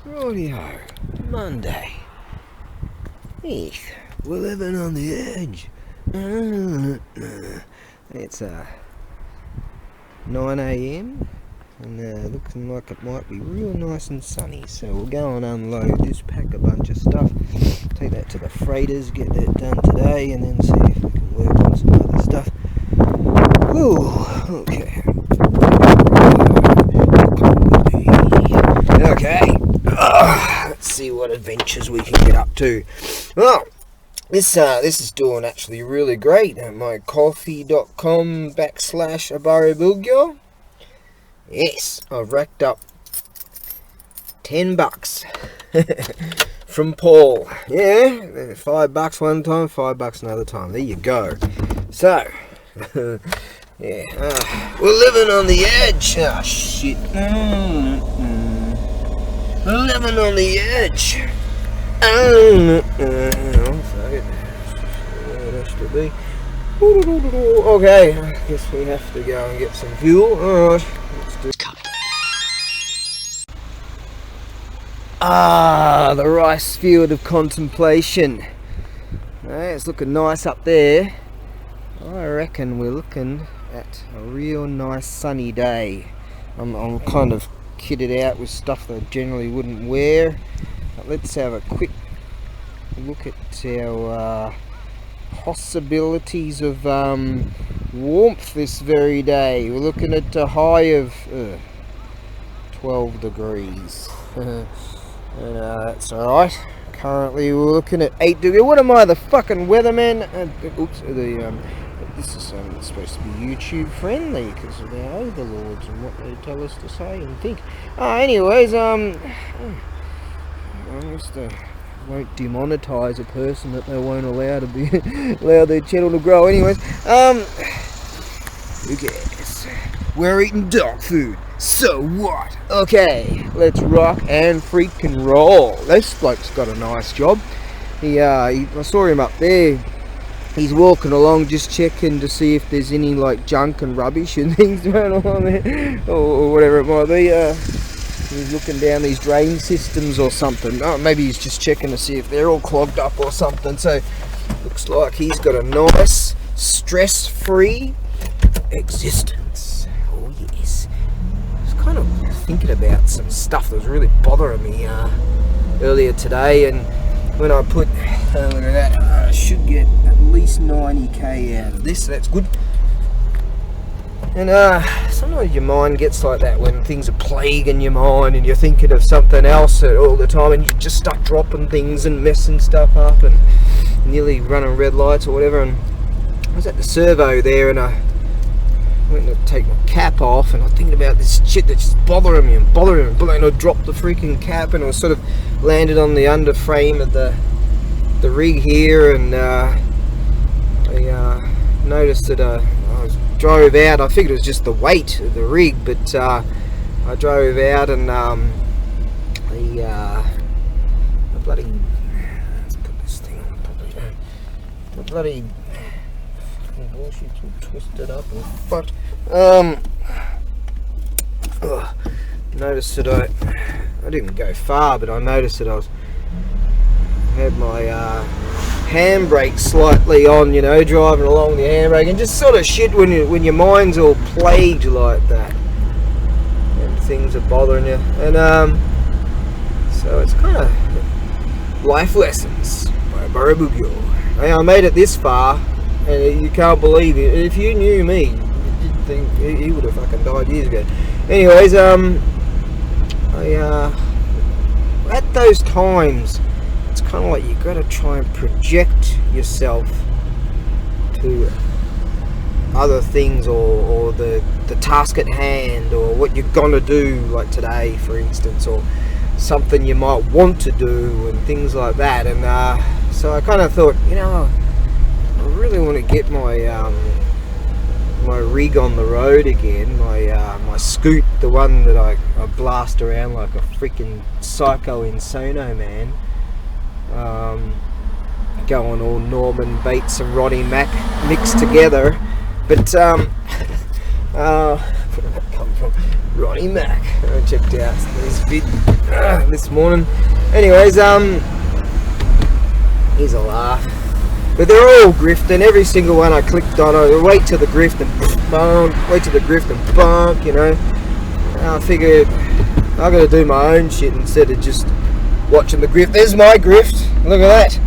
Rightio, Monday. Eek, we're living on the edge. It's 9 AM and looking like it might be real nice and sunny. So we'll go and unload this, pack a bunch of stuff, take that to the freighters, get that done today, and then see if we can work on some other stuff. Ooh, okay. Okay, let's see what adventures we can get up to. Well, this is doing actually really great at my coffee.com/ABAREBUGYO. Yes, I've racked up $10 from Paul. Yeah, $5 one time, $5 another time. There you go. So, yeah, we're living on the edge. Oh shit. We're living on the edge. Oh, fuck it. That should be. Okay, I guess we have to go and get some fuel. Alright, let's do it. The rice field of contemplation. It's looking nice up there. I reckon we're looking at a real nice sunny day. I'm kind of kitted out with stuff that I generally wouldn't wear. But let's have a quick look at our possibilities of warmth this very day. We're looking at a high of 12 degrees. And that's alright. Currently we're looking at 8 degrees. What am I, the fucking weatherman? Oops, this is supposed to be YouTube friendly because of our overlords and what they tell us to say and think. Anyways, I just won't demonetize a person that they won't allow to be allow their channel to grow. Anyways, who cares? We're eating dog food, so what? Okay, let's rock and freaking roll. This bloke's got a nice job. I saw him up there. He's walking along just checking to see if there's any like junk and rubbish and things going on there, or whatever it might be. He's looking down these drain systems or something. Oh, maybe he's just checking to see if they're all clogged up or something. So looks like he's got a nice stress-free existence. Oh yes. I was kind of thinking about some stuff that was really bothering me earlier today, and when I put look at that, I should get at least 90k out of this, so that's good. And sometimes your mind gets like that when things are plaguing your mind and you're thinking of something else all the time, and you just start dropping things and messing stuff up and nearly running red lights or whatever. And I was at the servo there, and I went to take my cap off, and I was thinking about this shit that's just bothering me, and I dropped the freaking cap, and I sort of landed on the under frame of the rig here, and I noticed that I drove out. I figured it was just the weight of the rig, but I drove out, and the bloody, let's put this thing on properly. The bloody bullshit's all twisted up and fucked. Noticed that I didn't go far, but I noticed that I had my handbrake slightly on, you know, driving along the handbrake, and just sort of shit when your mind's all plagued like that and things are bothering you. And so it's kind of life lessons by ABAREBUGYO. I made it this far, and you can't believe it. If you knew me, you'd think he would have fucking died years ago. Anyways, at those times, it's kind of like you got to try and project yourself to other things, or the task at hand, or what you're gonna do, like today, for instance, or something you might want to do, and things like that. And so I kind of thought, you know, I really want to get my my rig on the road again, my scoot, the one that I blast around like a freaking psycho insono man, going all Norman Bates and Roddy Mack mixed together. But where did that come from? from Ronnie Mac. I checked out his vid this morning. Anyways, here's a laugh. But they're all grifting. Every single one I clicked on, I wait till the grift and bonk, wait till the grift and bonk, you know. I figured I gotta do my own shit instead of just watching the grift. There's my grift. Look at that.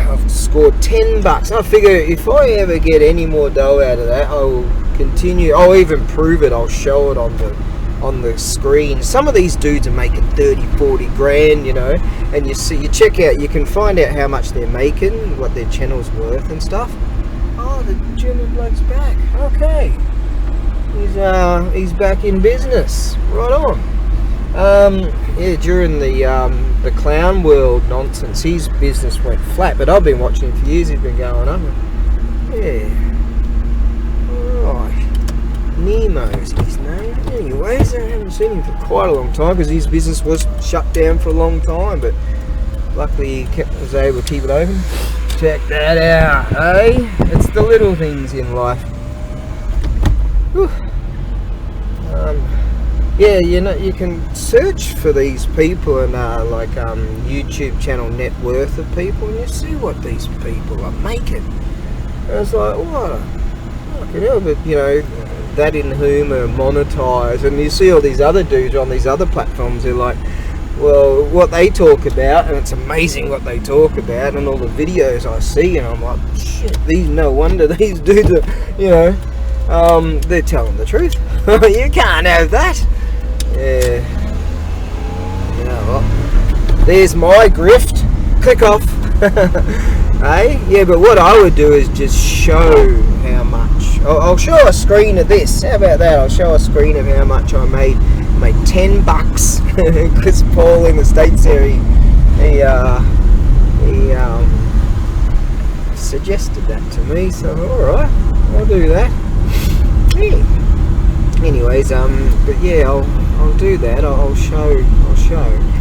I've scored $10. I figure if I ever get any more dough out of that, I will continue. I'll even prove it. I'll show it on the screen. Some of these dudes are making 30, 40 grand, you know, and you check out, you can find out how much they're making, what their channel's worth and stuff. Oh, the German bloke's back. Okay. He's back in business. Right on. Yeah, during the clown world nonsense, his business went flat, but I've been watching him for years. He's been going up. Yeah. Right. Nemo's his name. Anyways, I haven't seen him for quite a long time because his business was shut down for a long time, but luckily he was able to keep it open. Check that out, eh? It's the little things in life. Whew. Yeah, you know, you can search for these people and like YouTube channel net worth of people, and you see what these people are making. And it's like, what? Fucking hell, but you know, that in whom are monetized, and you see all these other dudes on these other platforms. They're like, well, what they talk about, and it's amazing what they talk about, and all the videos I see, and I'm like, shit, no wonder these dudes are, you know, they're telling the truth. You can't have that. Yeah. You know what? There's my grift. Click off. Hey? Yeah, but what I would do is just show how much. I'll show a screen of this. How about that? I'll show a screen of how much I made. I made $10. Chris Paul in the States there, he suggested that to me, so alright, I'll do that. Yeah. Anyways, but yeah, I'll do that. I'll show.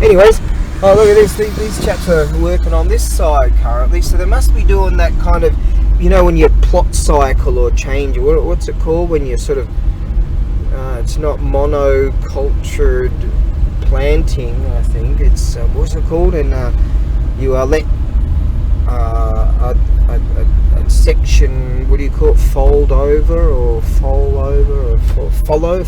Anyways, oh look at this. These chaps are working on this side currently, so they must be doing that kind of, you know, when you plot cycle or change. What's it called when you sort of? It's not monocultured planting. I think it's what's it called? And you let a section, what do you call it, fold over or fall over or fallow,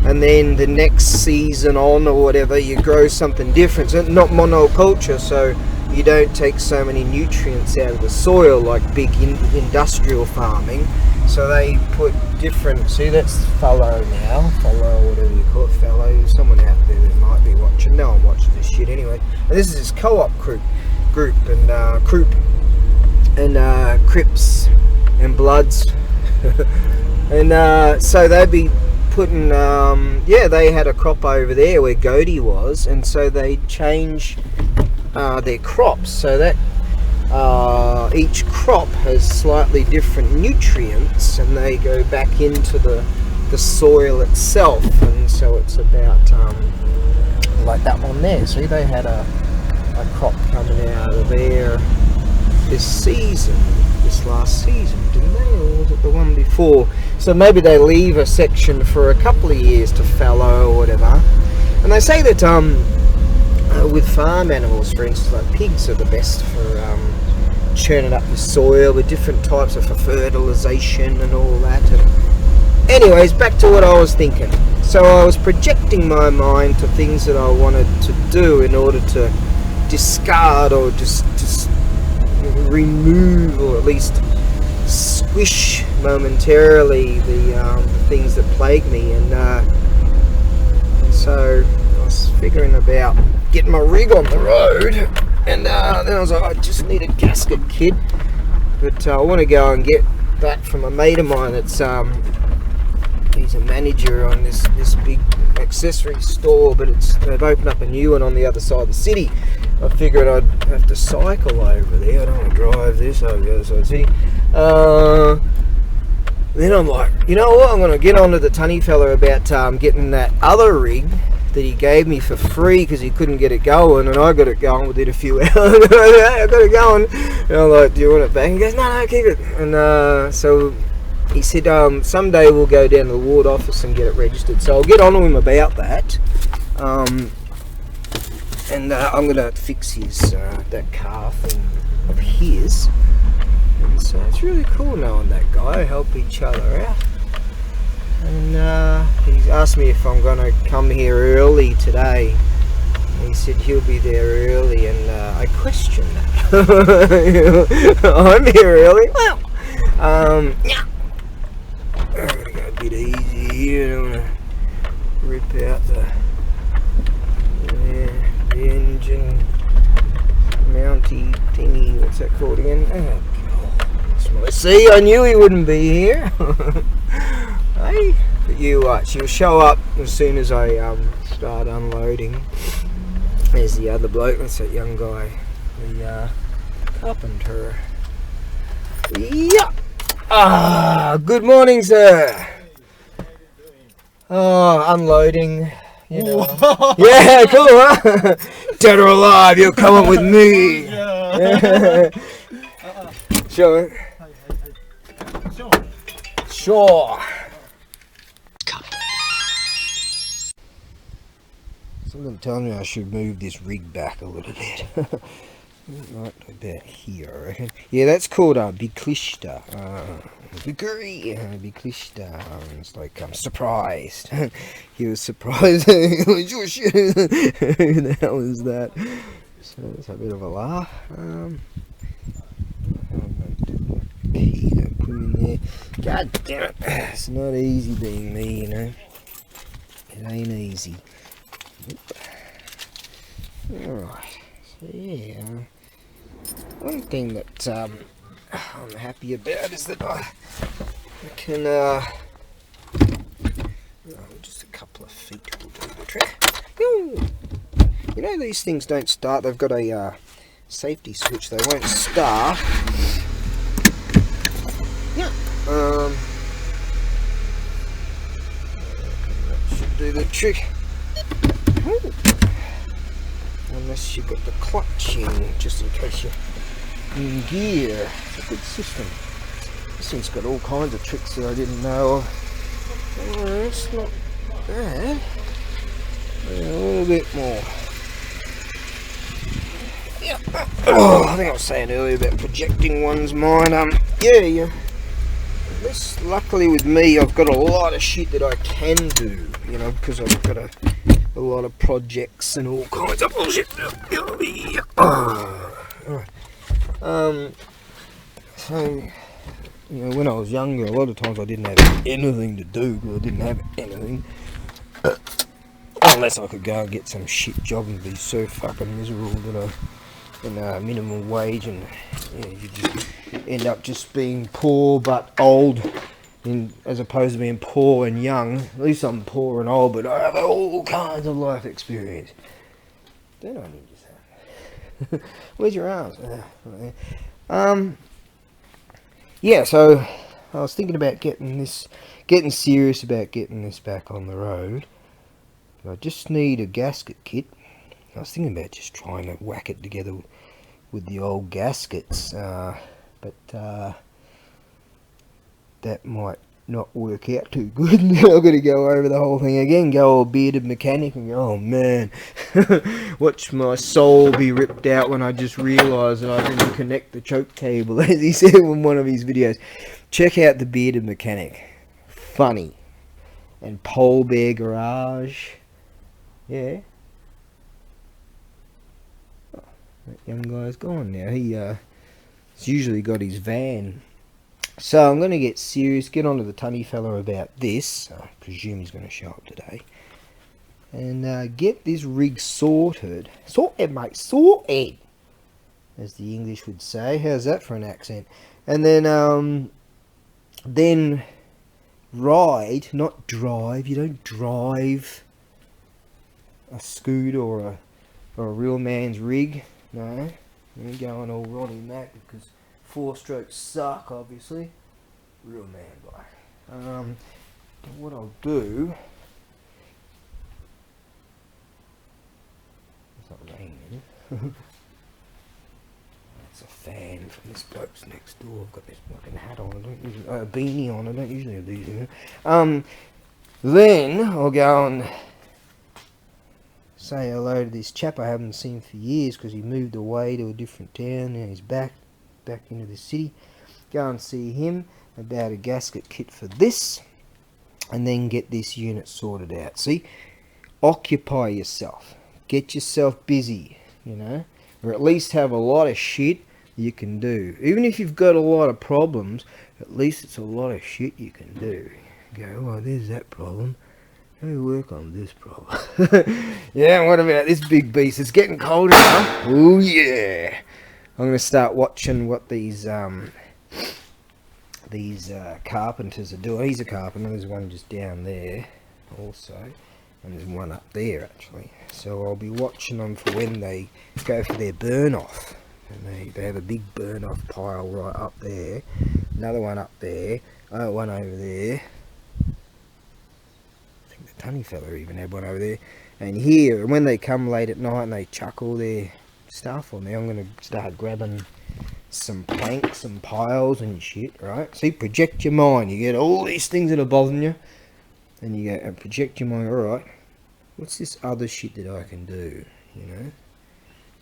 and then the next season on or whatever you grow something different. So not monoculture, so you don't take so many nutrients out of the soil like big industrial farming. So they put different, see that's fallow now, whatever you call it, fallow. Someone out there that might be watching, no one watches this shit anyway. And this is this co-op group and Crips and Bloods and so they'd be putting yeah, they had a crop over there where Goaty was, and so they change their crops so that each crop has slightly different nutrients, and they go back into the soil itself, and so it's about like that one there. See, they had a crop coming out of there this last season, didn't they, or was it the one before? So maybe they leave a section for a couple of years to fallow or whatever. And they say that with farm animals, for instance, like pigs are the best for churning up the soil with different types of fertilization and all that. And anyways, back to what I was thinking. So I was projecting my mind to things that I wanted to do in order to discard or just remove, or at least squish momentarily the things that plague me, and so I was figuring about getting my rig on the road, and then I was like, I just need a gasket kit, but I want to go and get that from a mate of mine that's he's a manager on this big accessory store, but they've opened up a new one on the other side of the city. I figured I'd have to cycle over there. I don't want to drive this over the other side of the city. Then I'm like, you know what, I'm going to get on to the tunny fella about getting that other rig that he gave me for free because he couldn't get it going, and I got it going within a few hours. I got it going, and I'm like, do you want it back? He goes, no, keep it. And so he said someday we'll go down to the ward office and get it registered. So I'll get on to him about that. And I'm gonna fix his that car thing of his. And so it's really cool knowing that guy, help each other out. And he's asked me if I'm gonna come here early today. He said he'll be there early, and I question that. I'm here early. Well, yeah. I'm gonna go a bit easy here. I don't want to rip out the engine mounty thingy. What's that called again? Oh God! See, I knew he wouldn't be here. Hey, but you watch. He'll show up as soon as I start unloading. There's the other bloke, that's that young guy, the carpenter. Yeah! Good morning, sir! Oh, unloading, you know. Yeah, cool, huh? Dead or alive, you're coming with me! Yeah. Sure. Sure. Something telling me I should move this rig back a little bit. Right about here, I reckon. Yeah, that's called Biklishta. Biklishta. It's like I'm surprised. He was surprised. Who the hell is that? So it's a bit of a laugh. Key to put in there. God damn it! It's not easy being me, you know. It ain't easy. Alright, so yeah, one thing that I'm happy about is that I can, just a couple of feet will do the trick. You know these things don't start, they've got a safety switch, they won't start. Yeah. That should do the trick. Ooh. Unless you've got the clutch in, just in case you're in gear. It's a good system. This thing's got all kinds of tricks that I didn't know of. Oh, it's not bad. A little bit more. Yeah. Oh, I think I was saying earlier about projecting one's mind. Yeah. This, luckily with me, I've got a lot of shit that I can do, you know, because I've got a lot of projects and all kinds of bullshit. So, you know, when I was younger, a lot of times I didn't have anything to do, because I didn't have anything. Unless I could go and get some shit job and be so fucking miserable that I minimum wage, and you just end up just being poor but old, as opposed to being poor and young. At least I'm poor and old, but I have all kinds of life experience. Don't I need your sound? Where's your arms? Yeah, so I was thinking about getting serious about getting this back on the road. I just need a gasket kit. I was thinking about just trying to whack it together with the old gaskets, but that might not work out too good. I've got to go over the whole thing again, go all bearded mechanic, and go, oh man, watch my soul be ripped out when I just realise that I didn't connect the choke cable, as he said in one of his videos. Check out the bearded mechanic, funny, and Pole Bear Garage, yeah. Oh, that young guy's gone now. He's usually got his van. So I'm going to get serious, get onto the tunny fella about this. I presume he's going to show up today. And get this rig sorted. Sorted, mate, sorted! As the English would say. How's that for an accent? And then ride, not drive. You don't drive a scooter or a real man's rig. No, you're going all Ronnie Mac because 4-strokes suck, obviously. Real man bike. What I'll do... It's not raining. It's a fan from this bloke's next door. I've got this fucking hat on. I don't usually, a beanie on. I don't usually have these, you know. Then I'll go and say hello to this chap I haven't seen for years because he moved away to a different town and he's back into the city. Go and see him about a gasket kit for this, and then get this unit sorted out. See, occupy yourself, get yourself busy, you know, or at least have a lot of shit you can do. Even if you've got a lot of problems, at least it's a lot of shit you can do. Go, oh, there's that problem. Let me work on this problem. Yeah, what about this big beast? It's getting colder now. Oh yeah. I'm gonna start watching what these carpenters are doing. He's a carpenter. There's one just down there also, and there's one up there actually. So I'll be watching them for when they go for their burn off. And they have a big burn off pile right up there. Another one up there. One over there. Tunny fella even had one over there, and here, and when they come late at night and they chuck all their stuff on there, I'm going to start grabbing some planks and piles and shit, right? See, project your mind. You get all these things that are bothering you, and you go and project your mind. Alright, what's this other shit that I can do, you know,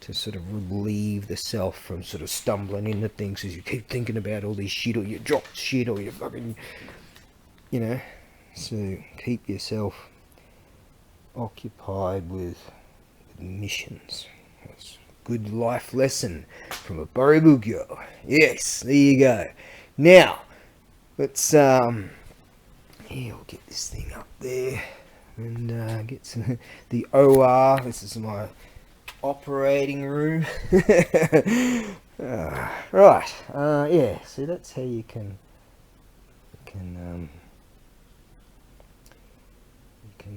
to sort of relieve the self from sort of stumbling into things as you keep thinking about all this shit, or you drop shit, or you fucking, you know. So keep yourself occupied with missions. That's a good life lesson from ABAREBUGYO. Yes, there you go. Now, let's here, we'll get this thing up there and get some the OR. This is my operating room. Right. Yeah. See, that's how you can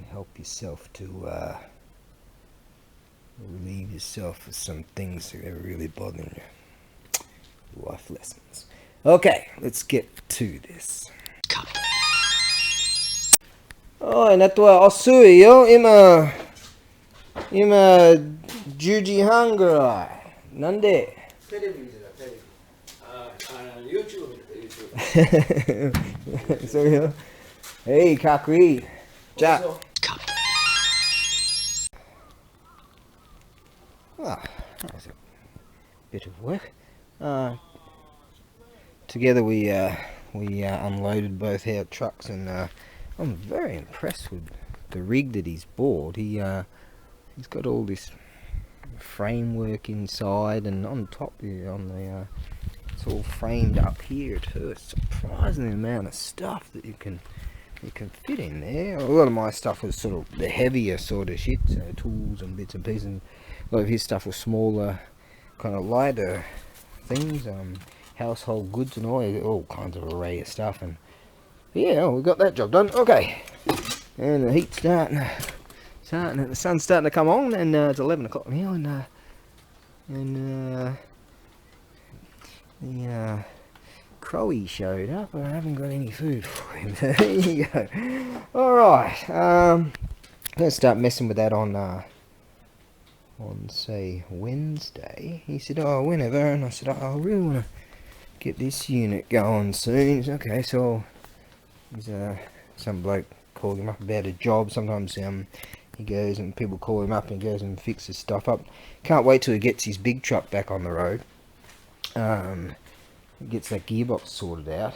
help yourself to relieve yourself of some things that are really bothering you. Life lessons. Okay, let's get to this. Oi, natua osui yo ima juji hangurai. Nande? YouTube. So yo. Hey, kakui. Ja. Ah, that was a bit of work. Together we unloaded both our trucks, and I'm very impressed with the rig that he's bought. He's got all this framework inside, and on top it's all framed up here too. It's surprising the amount of stuff that you can fit in there. A lot of my stuff was sort of the heavier sort of shit, so tools and bits and pieces. And a lot of his stuff was smaller, kind of lighter things, household goods and all kinds of array of stuff. And yeah, we got that job done. Okay, and the heat's starting, the sun's starting to come on, and it's 11 o'clock now, and the Crowy showed up. I haven't got any food for him. There you go. Alright, I'm gonna start messing with that on say Wednesday. He said, oh, whenever, and I said, oh, I really want to get this unit going soon. He said, okay, so he's some bloke called him up about a job. Sometimes he goes and people call him up and he goes and fixes stuff up. Can't wait till he gets his big truck back on the road. Gets that gearbox sorted out.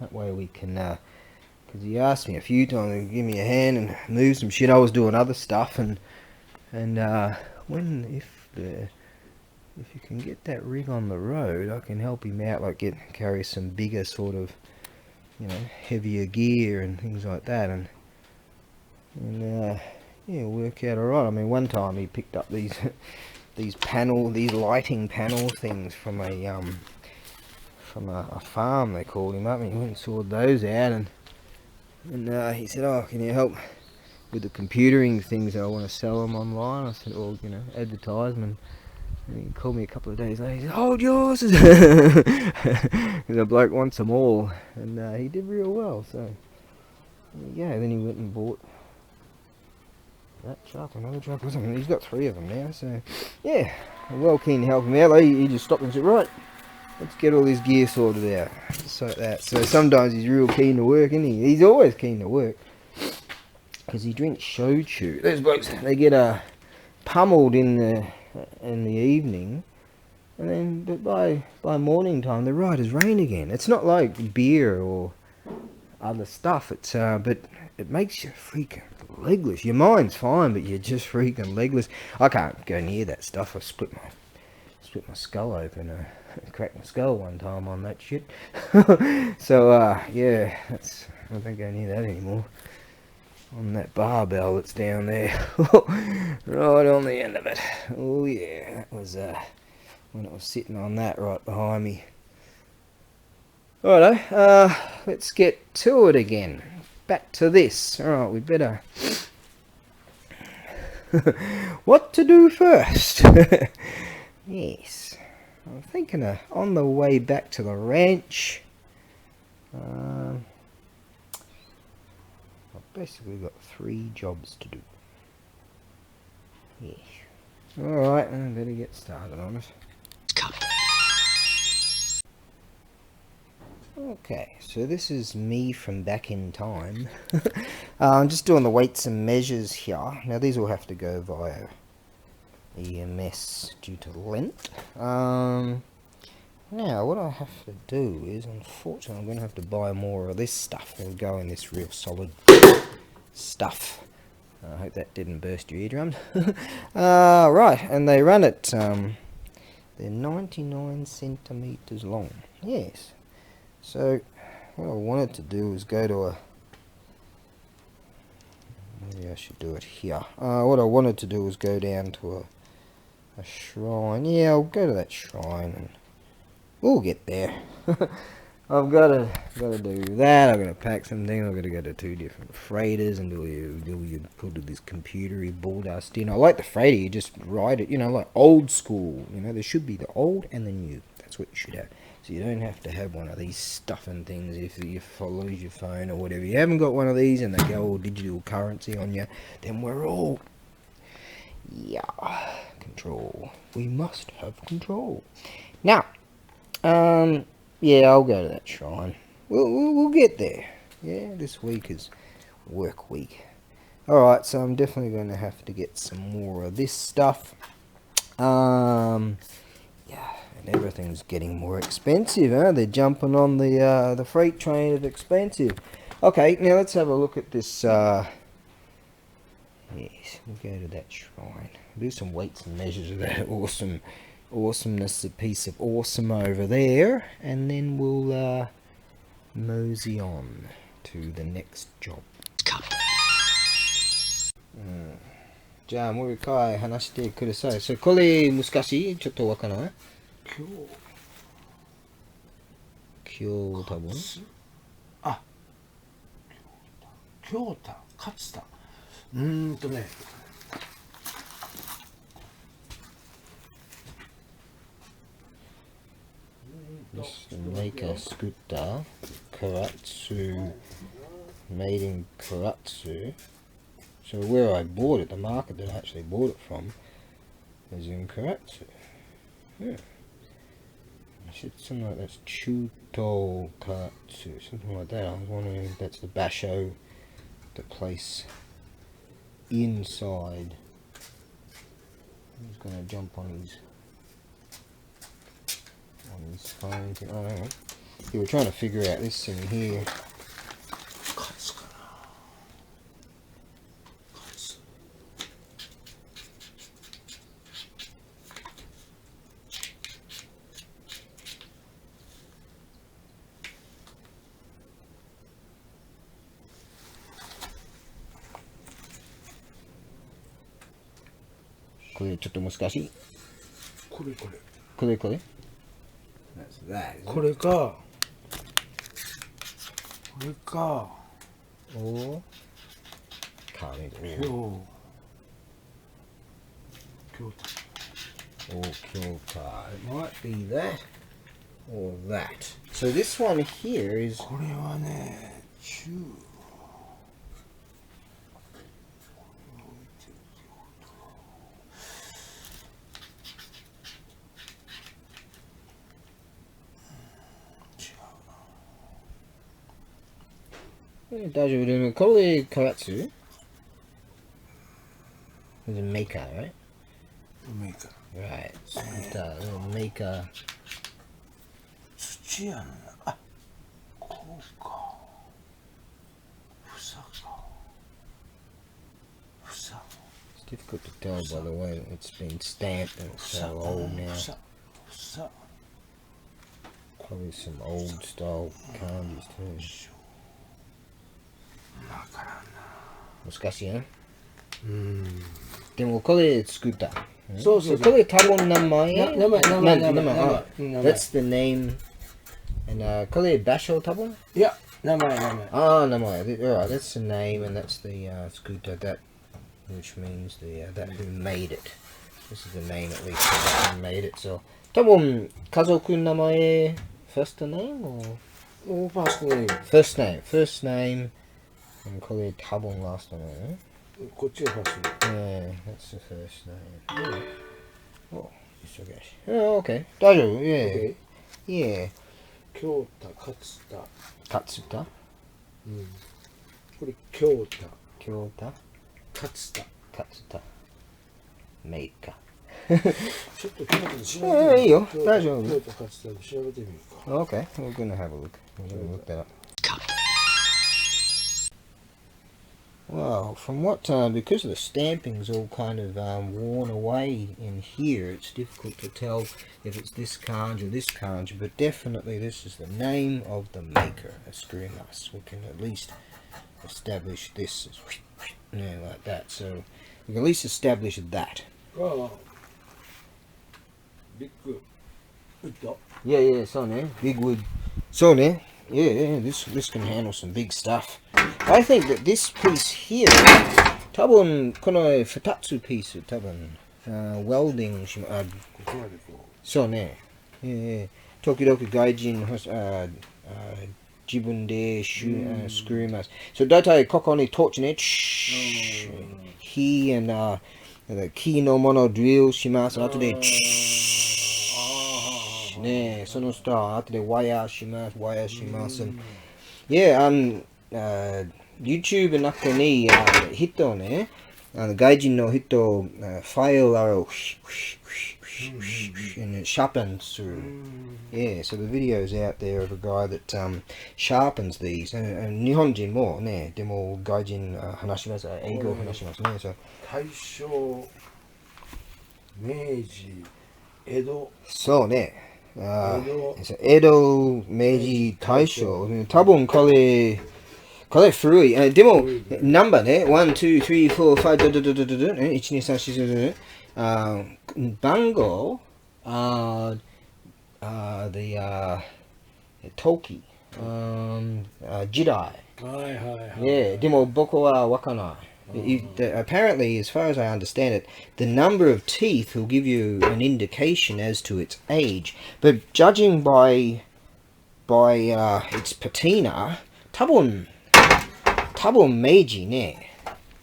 That way we can, because he asked me a few times to give me a hand and move some shit. I was doing other stuff, and if you can get that rig on the road, I can help him out, like carry some bigger sort of, you know, heavier gear and things like that, and yeah, work out alright. I mean, one time he picked up these lighting panel things from a farm, they called him up, and he went and sorted those out, and he said, oh, can you help with the computering things? I want to sell them online. I said, well, you know, advertisement. And he called me a couple of days later. He said, hold yours. The bloke wants them all, and he did real well. So there you go. Then he went and bought that truck, another truck. He's got 3 of them now, so yeah, I'm well keen to help him out. He just stopped and said, right, let's get all this gear sorted out. So sometimes he's real keen to work, isn't he? He's always keen to work because he drinks shochu. Those blokes, they get pummeled in the evening, and then but by morning time they're right as rain again. It's not like beer or other stuff. It's but it makes you freaking legless. Your mind's fine, but you're just freaking legless. I can't go near that stuff. I split my skull open. Cracked my skull one time on that shit. So yeah, I don't go near that anymore. On that barbell that's down there, right on the end of it. Oh yeah, that was when it was sitting on that right behind me. Righto, let's get to it again. Back to this. Alright, we better... what to do first? Yes. I'm thinking on the way back to the ranch. I've basically got 3 jobs to do. Yes. Alright, I better get started on it. Okay, so this is me from back in time. I'm just doing the weights and measures here. Now these will have to go via EMS due to length. Now what I have to do is, unfortunately, I'm going to have to buy more of this stuff. It'll go in this real solid stuff. I hope that didn't burst your eardrums. Right, and they run it, they're 99 centimeters long. Yes. So, what I wanted to do is go to a... Maybe I should do it here. What I wanted to do was go down to a shrine. Yeah, I'll go to that shrine and we'll get there. I've got to do that. I've got to pack some things. I've got to go to 2 different freighters and you put this computery ball dust in. I like the freighter. You just ride it, like old school. There should be the old and the new. That's what you should have. So you don't have to have one of these stuffing things if you lose your phone or whatever. You haven't got one of these and they go all digital currency on you, then we're all... Yeah, control. We must have control. Now, yeah, I'll go to that shrine. We'll get there. Yeah, this week is work week. Alright, so I'm definitely going to have to get some more of this stuff. Yeah. Everything's getting more expensive, huh? They're jumping on the freight train of expensive. Okay, now let's have a look at this. Yes, we'll go to that shrine. Do some weights and measures of that awesomeness, a piece of awesome over there, and then we'll mosey on to the next job. じゃあもう一回話してください。これ難しい？ちょっとわからない？今日多分あ今日だ勝つだJust make a scooter Karatsu made in Karatsu. So where I bought it, the market that I actually bought it from is in Karatsu. Yeah. Something like that's Chuto Karatsu, something like that. I was wondering if that's the basho, the place inside. He's gonna jump on his phone thing. Oh, hang on. Yeah, we're trying to figure out this thing here. That's that, isn't it? Or can't even or Kyoto. It might be that or that. So this one here is 大丈夫でもこれカラツ is a maker, right? Maker. Right. Scooter, little maker. 土やんな。あ、こうか。房か。房。It's difficult to tell by the way it's been stamped and it's so old now. 房。Probably some old style kanjis too. わからんな。難しいね。でもこれ作った。そうそうそう。これ多分名前。名前。That's the name. And これ場所多分。いや、名前。あ、名前。Alright, that's the name and that's the scooter that, which means the that who made it. This is the name at least that who made it. So 多分家族の名前 first name or first name. First name. And これ多分 last name. こっちがファースト。 Yeah, that's the first name. Oh, it's okay. Oh, okay. 大丈夫 Yeah. Yeah. 京太、勝田。勝田これ京太、京太勝田。勝田メイカちょっと京都で調べてみる。いいよ、大丈夫。京都、勝田で調べてみるか。Okay, we're gonna have a look. We're gonna look that up. Wow, from what time, because the stamping's all kind of worn away in here, it's difficult to tell if it's this kanji or this kanji, but definitely this is the name of the maker, a screwmas. We can at least establish this as like that, so we can at least establish that. Big wood. Yeah, so ne, big wood. So ne, yeah, this can handle some big stuff. I think that this piece here, 多分この2つピース多分welding しまそうね。時々外人自分でスクリューます。そうだいたいここにトーチね、火木のものをドリルします。後でね、その下後でワイヤーします。Yeah, YouTube の中に人ね、外人の人、ファイルをand it sharpens through. Yeah, so the video's out there of a guy that sharpens these. 日本人もね、でも外人話します。英語話しますね。So 大正、明治、江戸。そうね。江戸、明治、大正。多分これ古い。でも、ナンバーね、1、2、3、4、5、1、2、3、4、番号、時、時代。Yeah, でも僕はわからない。Apparently, as far as I understand it, the number of teeth will give you an indication as to its age. But judging by its patina, 多分明治ね。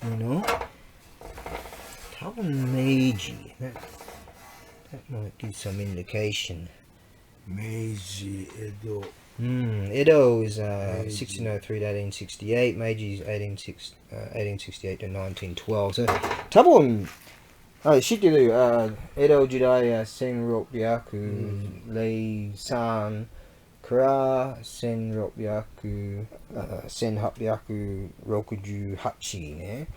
You know? 多分明治。That might give some indication. 明治、江戸。Edo is 1603 to 1868. Meiji is 1868 to 1912. So, 多分知ってる江戸時代1603から1868ね。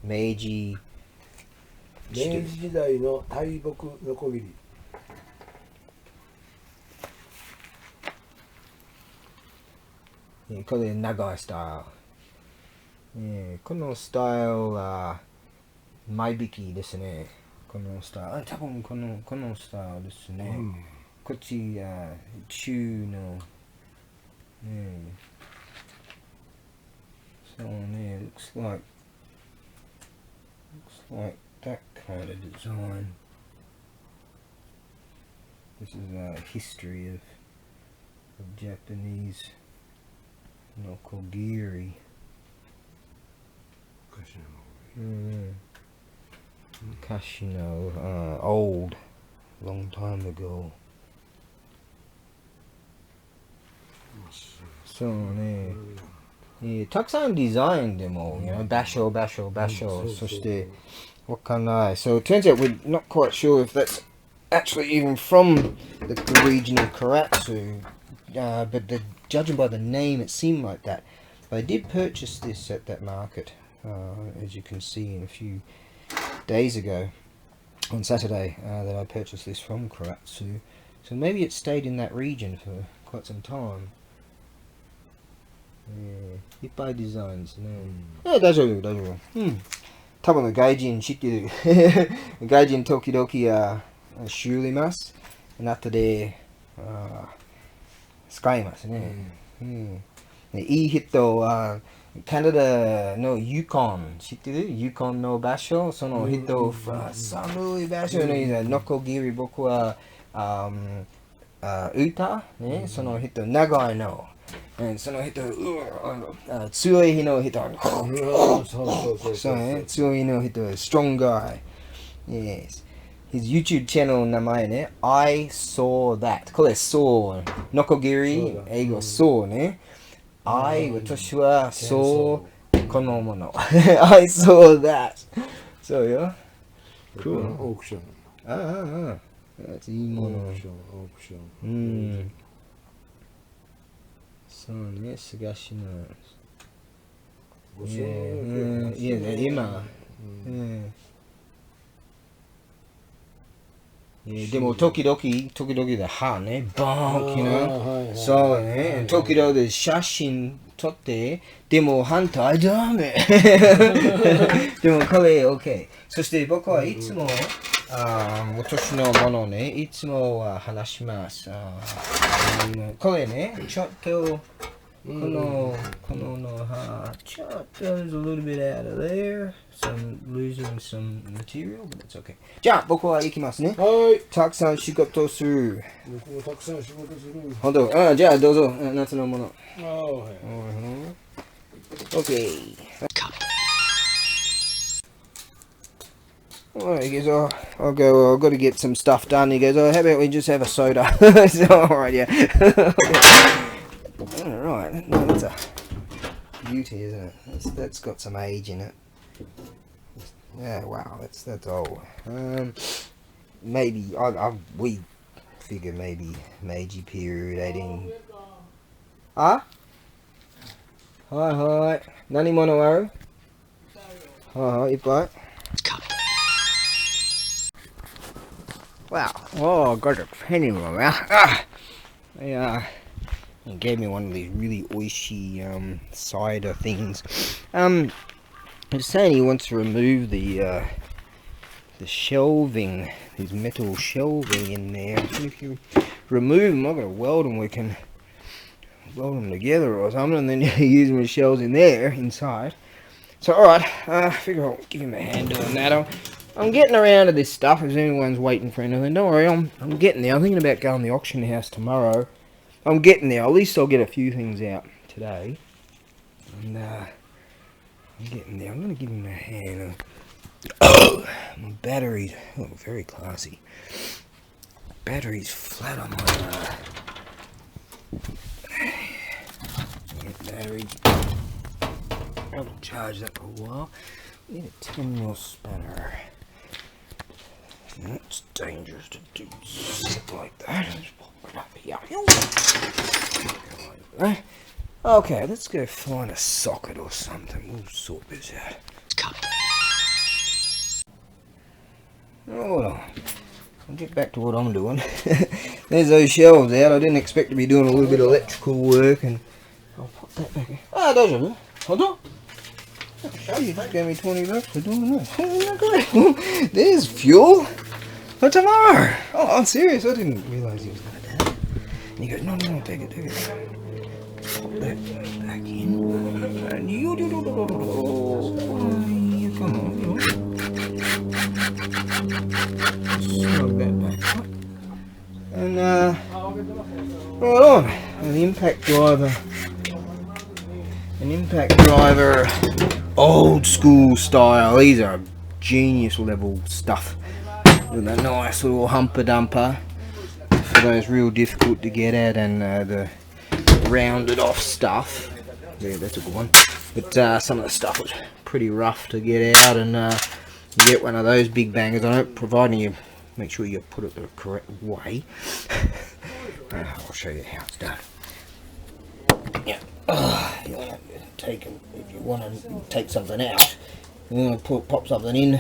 明治時代の大木のこぎり。これ長いスタイル。このスタイルは前引きですね。このスタイル。多分このスタイルですね。こっち中の。So it looks like that kind of design. This is a history of Japanese nokogiri. Kashino, old, long time ago. そうね。たくさんデザインでも、場所、そして、わかんない。So it turns out we're not quite sure if that's actually even from the region of Karatsu, but judging by the name, it seemed like that. But I did purchase this at that market, as you can see, in a few days ago, on Saturday, that I purchased this from Karatsu. So maybe it stayed in that region for quite some time. いっぱいデザインですね。大丈夫、大丈夫。多分外人知ってる。外人時々修理ます。後で使いますね。いい人はカナダのユコン知ってる？ユコンの場所、その人、寒い場所にノコギリ僕は歌ね、その人長いの。その人、強いの人、そうね、強いの人、strong guy. Yes. His YouTube channel の名前ね、I saw that. これ saw。ノコギリ、英語 saw ね。私は saw このもの。I saw that. そうよ。Cool. オークション。いいもの。オークション。そうね、菅氏の。今。でも時々で歯ね、バーンキな。そうね、時々で写真撮って、でも反対ダメ。でもこれ OK。そして僕はいつも私のものね、いつも話します。これね、ちょっとこの歯、ちょっと there's a little bit out of there, losing some material, but it's okay. じゃあ僕は行きますね。はい。たくさん仕事する。僕もたくさん仕事する。本当？じゃあどうぞ、夏のもの。はい。OK. Well, he goes, oh, I'll go, well, I've got to get some stuff done. He goes, oh, how about we just have a soda? So, alright, yeah. Alright, no, that's a beauty, isn't it? That's got some age in it. Yeah, wow, that's old. Maybe, we figure maybe Meiji period, 18... Ah? Hi. 何物ある？いっぱい。Wow. Oh, I got a penny roll out. He gave me one of these really oishy cider things. He's saying he wants to remove the shelving, these metal shelving in there. So if you remove them, I've got to weld them. We can weld them together or something, and then use them as shelves in there inside. So alright, I figure I'll give him a hand doing that. I'm getting around to this stuff if anyone's waiting for anything. Don't worry, I'm getting there. I'm thinking about going to the auction house tomorrow. I'm getting there. At least I'll get a few things out today. And I'm getting there. I'm going to give him a hand. My batteries, very classy. Battery's flat on my battery. I'll charge that for a while. Need a 10mm spanner. It's dangerous to do shit like that. Just pop it up here. Okay, let's go find a socket or something. We'll sort this out. Hold on. I'll get back to what I'm doing. There's those shelves out. I didn't expect to be doing a little bit of electrical work, and I'll pop that back in. Doesn't it? Hold on. Oh, you just gave me $20 for doing that. Great. There's fuel for tomorrow. Oh, I'm serious. I didn't realise he was going to do that. And he goes, no, take it. Pop that back in. And you come on. Snug that back up. And, right on. An impact driver. Old school style. These are genius level stuff with a nice little humper dumper for those real difficult to get at, and the rounded off stuff. Yeah, that's a good one. But some of the stuff was pretty rough to get out, and you get one of those big bangers on it, providing you make sure you put it the correct way. I'll show you how it's done. Yeah, you want to take, if you want to take something out, you want to pop something in. You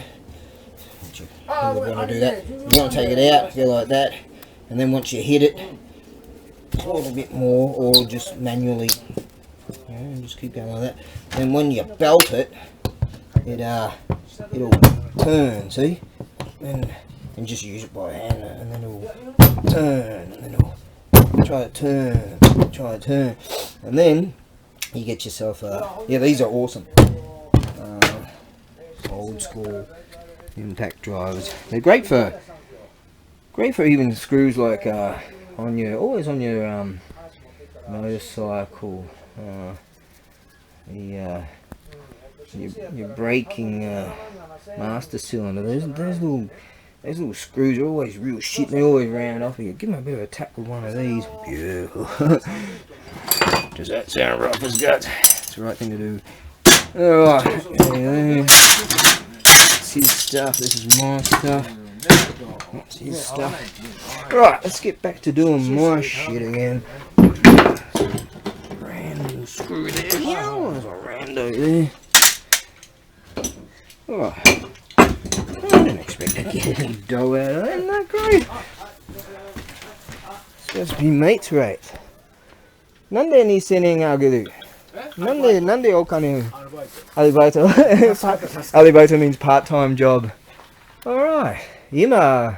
want to do that. You want to take it out, go like that, and then once you hit it, a little bit more, or just manually, just keep going like that. Then when you belt it, it'll turn. See, and just use it by hand, and then it'll turn, and then it'll try to turn, and then you get yourself yeah, these are awesome, old school impact drivers. They're great for even screws like always on your motorcycle, your braking master cylinder. Those little screws are always real shit, and they always round off here. Give them a bit of a tap with one of these. Beautiful. Does that sound rough as guts? It's the right thing to do. Alright, that's his stuff. This is my stuff. That's his stuff. Right, let's get back to doing my shit again. Random screw there. Yeah, there's a rando there. Alright. I didn't expect to get any dough out of that. Isn't that great? It's supposed to be mates rate. Nande ni senin aguru? Nande okane alibaito? Alibaito means part-time job. Alright. Ima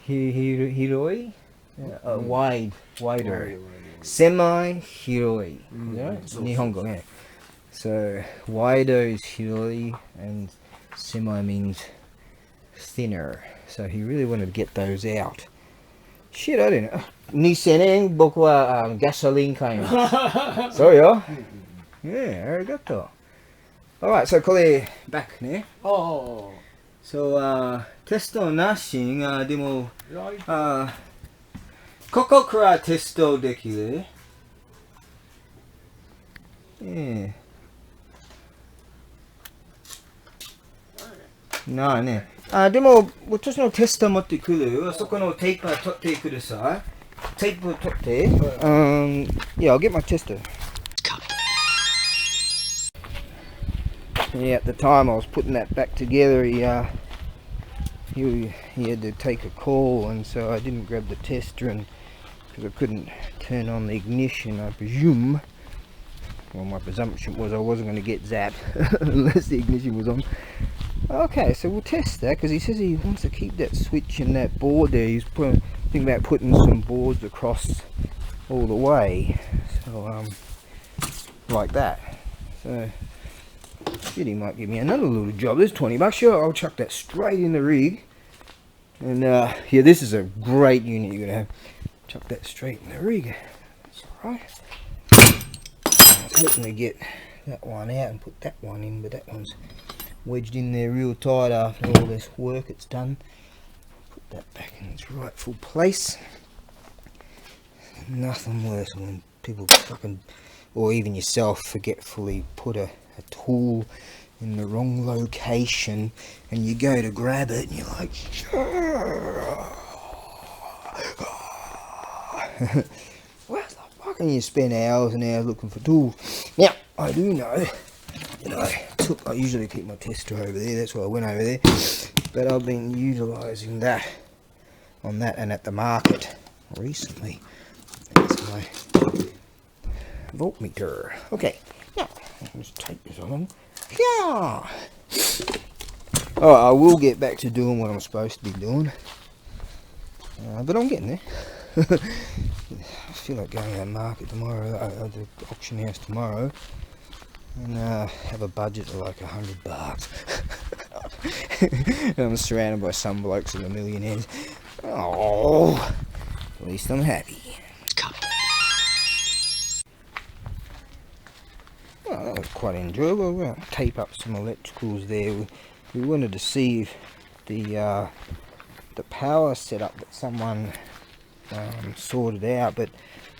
hiroi? Wider. Semi-hiroi. Nihongo, yeah. So, wider is hiroi, and semi means thinner. So he really wanted to get those out. Shit, I didn't know. 2000 僕はガソリン買います。そうよ。Yeah, arigato. Alright, so これ back ね。So, テストなしがでも、ここからテストできる。なあね。でも、私のテスト持ってくる。そこのテープ取ってください。テープ取って。Yeah, I'll get my tester. Yeah, at the time I was putting that back together, he had to take a call, and so I didn't grab the tester, and because I couldn't turn on the ignition, I presume. Well, my presumption was I wasn't going to get zapped unless the ignition was on. Okay, so we'll test that, because he says he wants to keep that switch and that board there. He's thinking about putting some boards across all the way, so like that. So shit, he might give me another little job. There's 20 bucks. Sure, I'll chuck that straight in the rig. And yeah, this is a great unit you're gonna have. Chuck that straight in the rig. That's alright. I was hoping to get that one out and put that one in, but that one's wedged in there real tight after all this work it's done. Put that back in its rightful place. Nothing worse when people fucking, or even yourself, forgetfully put a tool in the wrong location, and you go to grab it and you're like, what the fuck, and you spend hours and hours looking for tools. Now I do know that I usually keep my tester over there, that's why I went over there, but I've been utilising that on that and at the market recently. That's my voltmeter. Okay, now let's take this on. Yeah. Oh, I will get back to doing what I'm supposed to be doing, but I'm getting there. I feel like going to the market tomorrow, the auction house tomorrow, and have a budget of like $100. And I'm surrounded by some blokes and the millionaires. Oh, at least I'm happy. Well, that was quite enjoyable. We're going to tape up some electricals there. We wanted to see if the power setup that someone sorted out, but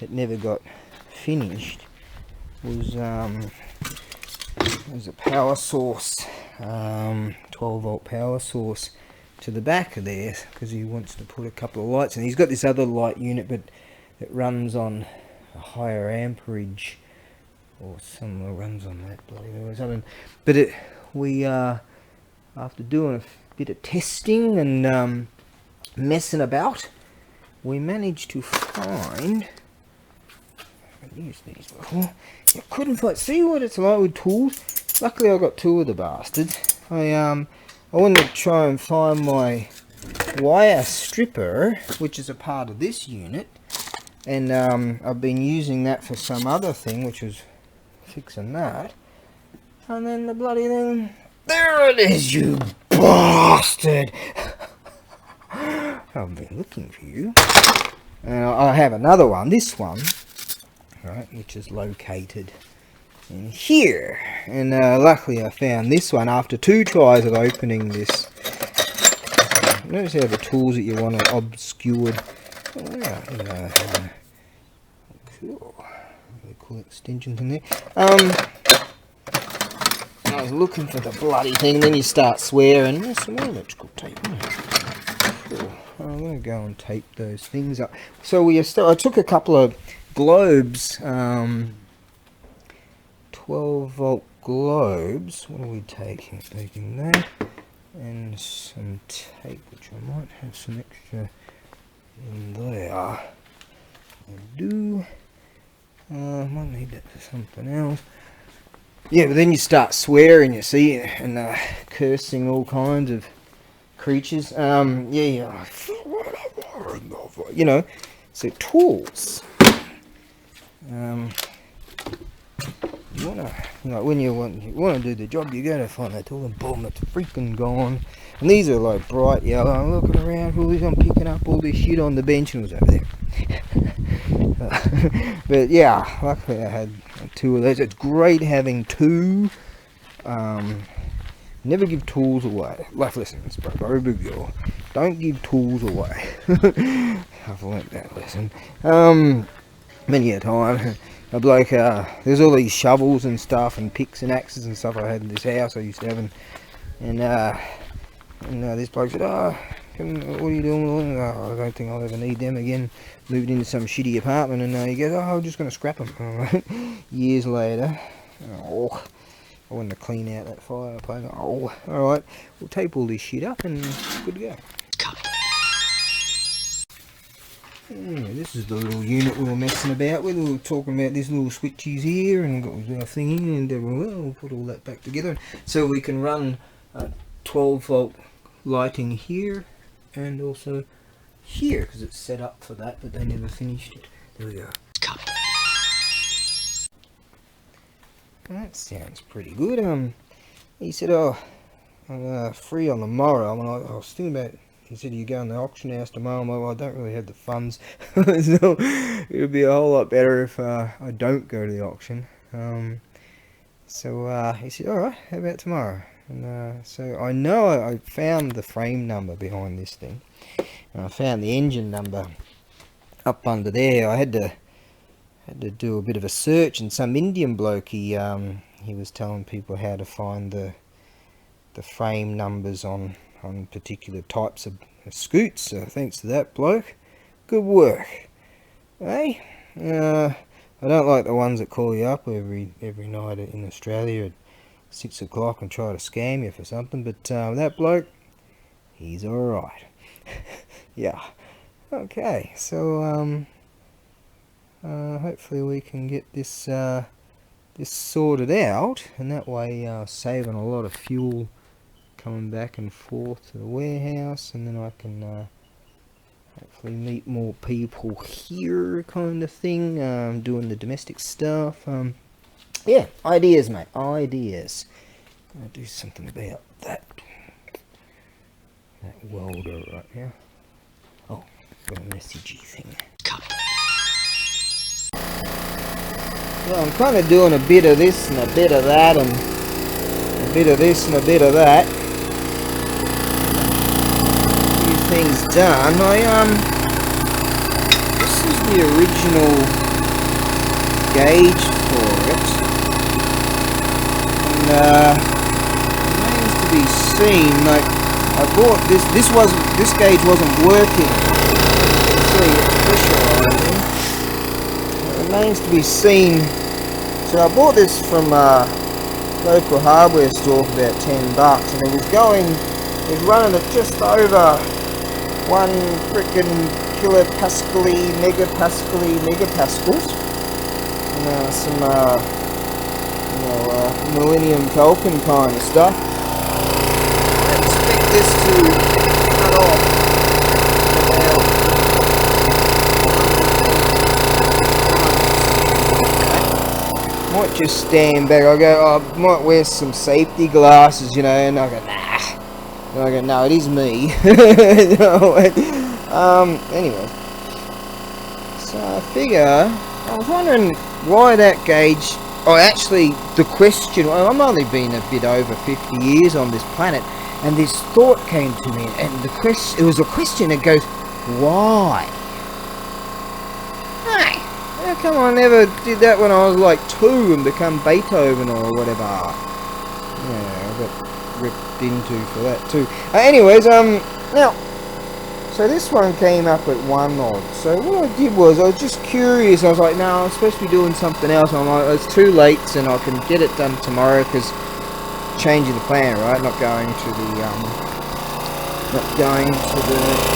it never got finished was a power source, 12-volt power source to the back of there, because he wants to put a couple of lights in. He's got this other light unit, but it runs on a higher amperage, or some runs on that bloody or something. But we after doing a bit of testing and messing about, we managed to find. I used these before. I couldn't find. See what it's like with tools. Luckily, I got two of the bastards. I wanted to try and find my wire stripper, which is a part of this unit, and I've been using that for some other thing, which was fixing that. And then the bloody thing, there it is, you bastard! I've been looking for you. And I have another one, this one, right, which is located in here. And luckily I found this one after 2 tries of opening this. Notice how the tools that you want are obscured. Cool. Really cool extensions in there. I was looking for the bloody thing, then you start swearing. There's some more electrical tape, isn't there? Cool. I'm going to go and tape those things up. So I took a couple of globes, 12-volt globes. What are we taking? Taking that and some tape, which I might have some extra in there. I do. Might need that for something else. Yeah, but then you start swearing, you see, and cursing all kinds of creatures. You know, so tools. You wanna, when you want to do the job, you gotta find that tool, and boom, it's freaking gone. And these are like bright yellow. I'm looking around, I'm picking up all this shit on the bench, and it was over there. But yeah, luckily I had 2 of those. It's great having 2. Never give tools away. Like, listen, it's ABAREBUGYO. Don't give tools away. I've learnt that lesson. Many a time. A bloke, there's all these shovels and stuff, and picks and axes and stuff I had in this house I used to have, and this bloke said, what are you doing? I don't think I'll ever need them again. Moved into some shitty apartment, and he goes, I'm just going to scrap them. Years later, I wanted to clean out that fireplace. Alright, we'll tape all this shit up and good to go. Yeah, this is the little unit we were messing about with. We were talking about these little switches here, and got our thing in, and we'll put all that back together so we can run 12-volt lighting here and also here, because it's set up for that, but they never finished it. There we go. That sounds pretty good. He said, I'm free on the morrow. I was thinking about, he said, you go in the auction house tomorrow. I'm like, well, I don't really have the funds. So it'll be a whole lot better if I don't go to the auction. So he said, alright, how about tomorrow? And so I know I found the frame number behind this thing. And I found the engine number up under there. I had to do a bit of a search, and some Indian bloke, he was telling people how to find the frame numbers on particular types of scoots. So thanks to that bloke, good work. Hey, I don't like the ones that call you up every night in Australia at 6 o'clock and try to scam you for something, but that bloke, he's alright. Yeah. Okay, so hopefully we can get this this sorted out, and that way saving a lot of fuel coming back and forth to the warehouse, and then I can hopefully meet more people here, kind of thing, doing the domestic stuff. Yeah, ideas, mate, ideas. I'm gonna do something about that welder right now. Oh, got a messagey thing. Well, I'm kind of doing a bit of this and a bit of that, and a bit of this and a bit of that. A few things done. This is the original gauge for it, and remains to be seen. Like, I bought this gauge wasn't working. You can see it's pressurizing. It remains to be seen. So I bought this from local hardware store for about $10, and it was running at just over 1 frickin' megapascals, and some Millennium Falcon kind of stuff. I expect this to cut off about. Might just stand back. I might wear some safety glasses, and I go, nah. And I go, no, it is me. Anyway. So I figure, I was wondering why that gauge, actually the question, I've only been a bit over 50 years on this planet, and this thought came to me, and it was a question that goes, why? Hey, how come I never did that when I was like 2 and become Beethoven or whatever? Yeah, I got ripped into for that too. Anyways, now, so this one came up at 1 odd. So what I did was, I was just curious. I was like, no, I'm supposed to be doing something else. I'm like, it's too late, and I can get it done tomorrow, because changing the plan, right? Not going to the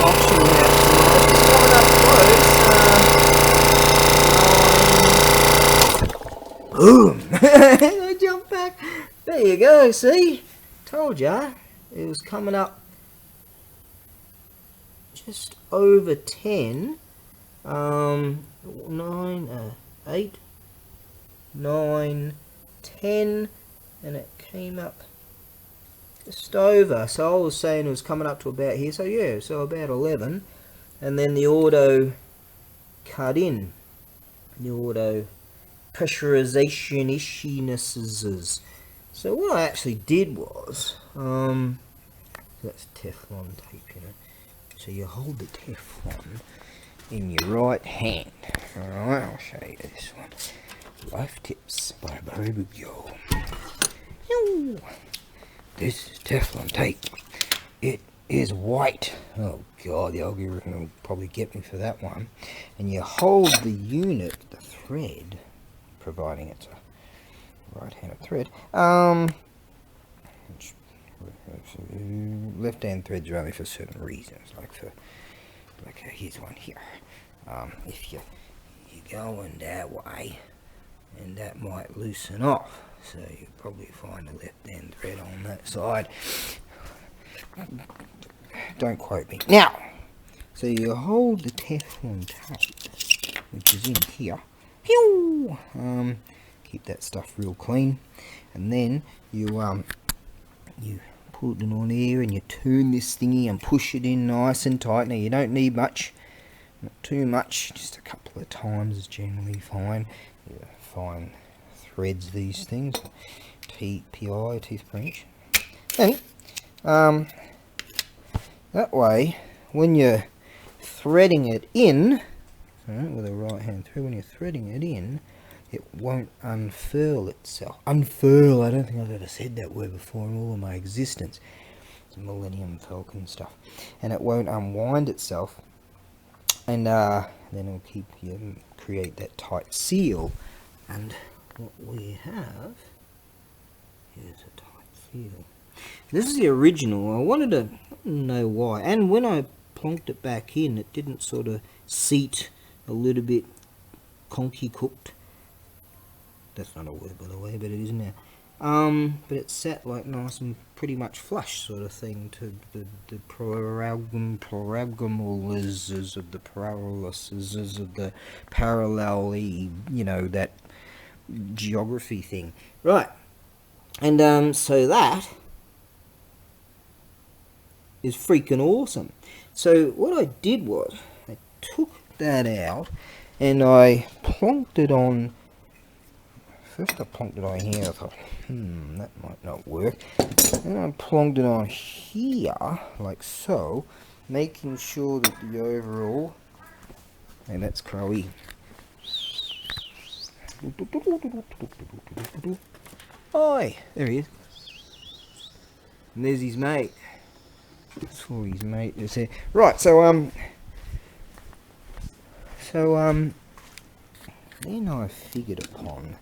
auction house tomorrow. It's coming up close. Boom! I jumped back. There you go. See, told ya, it was coming up just over 10, 8, 9, 10, and it came up just over. So I was saying it was coming up to about here, so yeah, so about 11, and then the auto cut in, the auto pressurization issues. So what I actually did was, that's Teflon tape, so you hold the Teflon in your right hand. Alright, I'll show you this one. Life Tips by ABAREBUGYO. This is Teflon tape. It is white. Oh god, the algorithm will probably get me for that one. And you hold the unit, the thread, providing it's a right-handed thread. Left-hand threads are only for certain reasons, like here's one here. If you're going that way, and that might loosen off, so you probably find a left-hand thread on that side. Don't quote me. Now, so you hold the Teflon tape, which is in here. Keep that stuff real clean, and then you put it on here, and you turn this thingy and push it in nice and tight. Now you don't need much, not too much, just a couple of times is generally fine. Fine threads, these things, PI, teeth per inch. And that way, when you're threading it in, with a right hand thread, when you're threading it in, it won't unfurl itself. Unfurl, I don't think I've ever said that word before in all of my existence. It's Millennium Falcon stuff. And it won't unwind itself, and then it'll create that tight seal. And what we have is a tight seal. This is the original. I wanted to know why. And when I plonked it back in, it didn't sort of seat a little bit conky cooked. That's not a word, by the way, but it is now. But it sat like nice and pretty much flush sort of thing to the parallelizes of the paralyses of the parallel-y, that geography thing. Right. And so that is freaking awesome. So what I did was, I took that out and I plonked it on. First I plonked it on here. I thought, that might not work. Then I plonked it on here, like so, making sure that the overall, and that's Crowy. Oi, there he is. And there's his mate. That's for his mate is there. Right, then I figured upon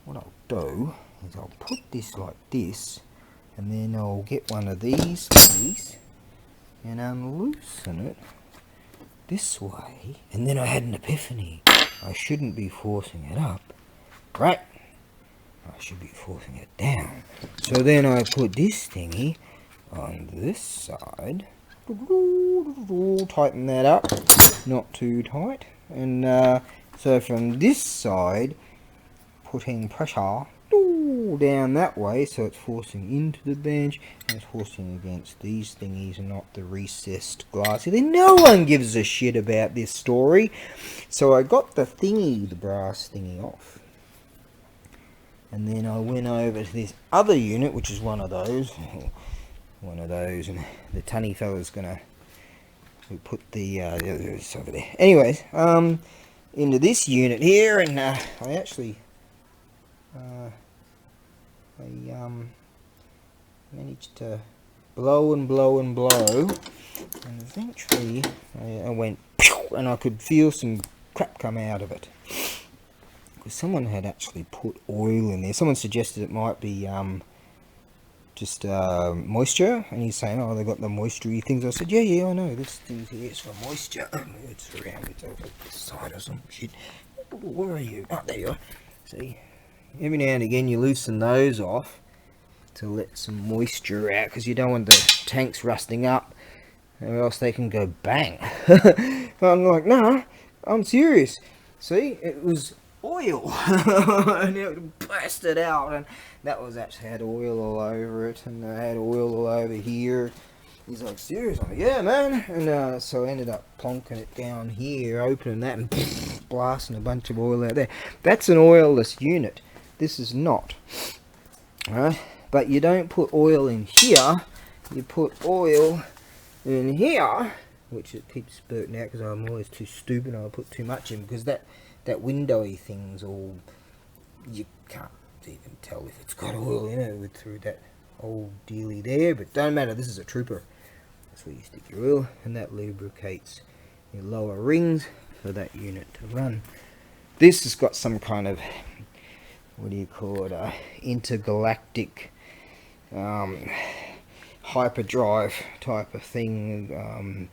what I'll do is I'll put this like this, and then I'll get one of these thingies and unloosen it this way, and then I had an epiphany. I shouldn't be forcing it up, right? I should be forcing it down. So then I put this thingy on this side, tighten that up, not too tight, and so from this side, putting pressure down that way, so it's forcing into the bench, and it's forcing against these thingies and not the recessed glass. Then no one gives a shit about this story. So I got the thingy, the brass thingy off. And then I went over to this other unit, which is one of those, and the tunny fella's gonna put the others over there. Anyways, into this unit here, and I actually managed to blow and blow and blow, and eventually I went pew, and I could feel some crap come out of it. Because someone had actually put oil in there. Someone suggested it might be just moisture, and he's saying, oh, they got the moisture-y things. I said, yeah, I know, this thing here is for moisture. It's around, it's over this side or some shit. Where are you? Oh, there you are. See, every now and again you loosen those off to let some moisture out, because you don't want the tanks rusting up, or else they can go bang. I'm like, nah, I'm serious. See, it was oil, and it blasted out, and that was actually had oil all over it, and I had oil all over here. He's like, serious? I'm like, yeah, man. And so I ended up plonking it down here, opening that, and blasting a bunch of oil out there. That's an oilless unit. This is not. Alright, but you don't put oil in here. You put oil in here, which it keeps spurting out because I'm always too stupid and I put too much in, because that windowy thing's all, you can't even tell if it's got oil in it through that old dealy there, but don't matter, this is a trooper. That's where you stick your oil, and that lubricates your lower rings for that unit to run. This has got some kind of, what do you call it, intergalactic hyperdrive type of thing,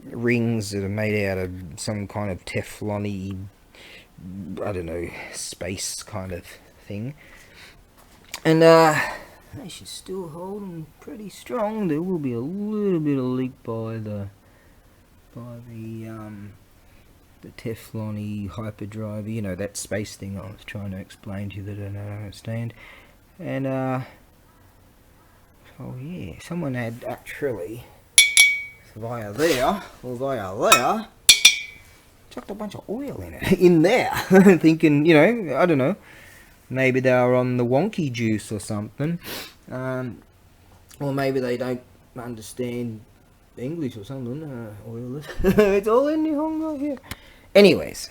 rings that are made out of some kind of Teflon-y, I don't know, space kind of thing. And she's still holding pretty strong. There will be a little bit of leak by the Teflon-y hyperdrive, you know, that space thing I was trying to explain to you that I don't understand. And oh yeah, someone had actually via there chucked a bunch of oil in there thinking, you know, I don't know, maybe they were on the wonky juice or something, or maybe they don't understand English or something. Oil it's all in Nihongo here. Anyways,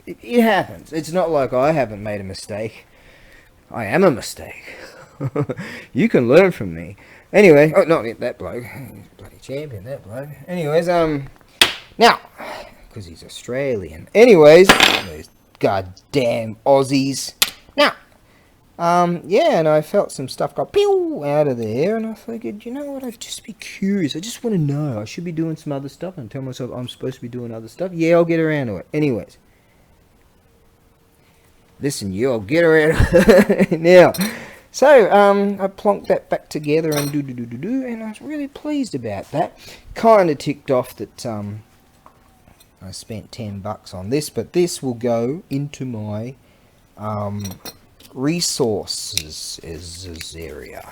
it happens. It's not like I haven't made a mistake. I am a mistake. You can learn from me. Anyway, oh, not that bloke. He's a bloody champion, that bloke. Anyways, now, because he's Australian. Anyways, those goddamn Aussies. Now, yeah, and I felt some stuff go pew out of there, and I figured, you know what, I'd just be curious. I just want to know. I should be doing some other stuff, and tell myself I'm supposed to be doing other stuff. Yeah, I'll get around to it. Anyways. Listen, you, I'll get around to it. Now. So, I plonked that back together and and I was really pleased about that. Kind of ticked off that I spent $10 on this, but this will go into my resources area.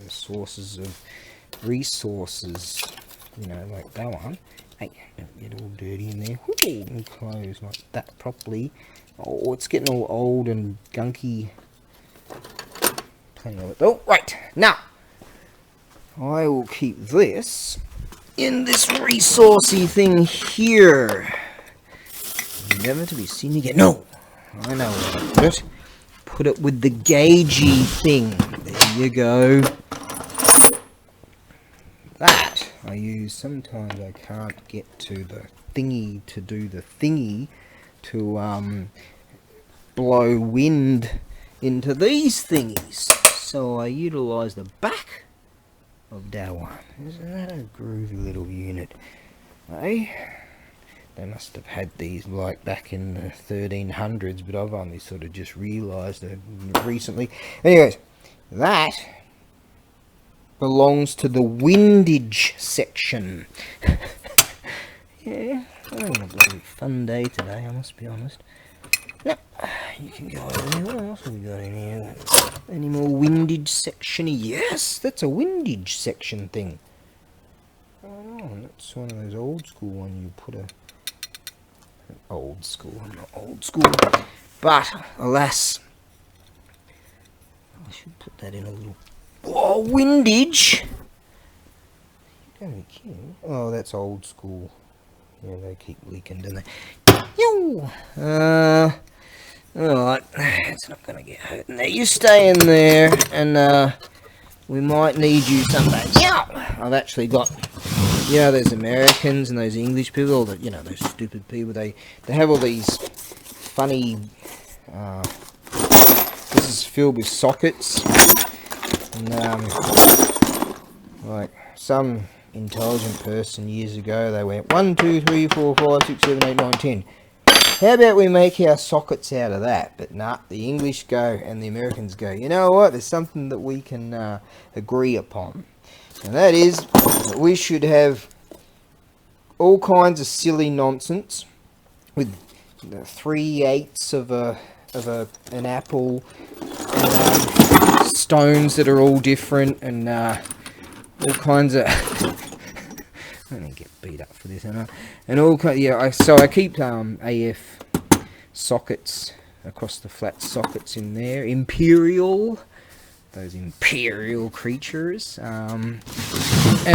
The sources of resources, you know, like that one. Hey, don't get all dirty in there. Ooh, and close like that properly. Oh, it's getting all old and gunky. Oh, right, now, I will keep this in this resourcey thing here. Never to be seen again. No, I know where to put it. Put it with the gaugey thing. There you go. That I use. Sometimes I can't get to the thingy to do the thingy to blow wind into these thingies. So I utilise the back of that one. Isn't that a groovy little unit? Eh? They must have had these like back in the 1300s, but I've only sort of just realised it recently. Anyways, that belongs to the windage section. Yeah, having a bloody fun day today, I must be honest. Now, you can go over there. What else have we got in here? Any more windage section? Yes, that's a windage section thing. Oh, that's one of those old school ones you put a... Old school, not old school. But, alas, I should put that in a little... Oh, windage! Don't be kidding. Oh, that's old school. Yeah, they keep leaking, don't they? Yo! Alright, it's not gonna get hurt in there. You stay in there, and we might need you someday. Yeah! I've actually got, you know, those Americans and those English people, all the, you know, those stupid people, they have all these funny, this is filled with sockets, and like some intelligent person years ago, they went 1, 2, 3, 4, 5, 6, 7, 8, 9, 10. How about we make our sockets out of that? But nah, the English go and the Americans go, you know what, there's something that we can agree upon. And that is that we should have all kinds of silly nonsense with 3/8 of an apple, and, stones that are all different, and all kinds of... I'm gonna get beat up for this, and all kind. Yeah, so I keep AF sockets across the flat sockets in there. Imperial, those imperial creatures, and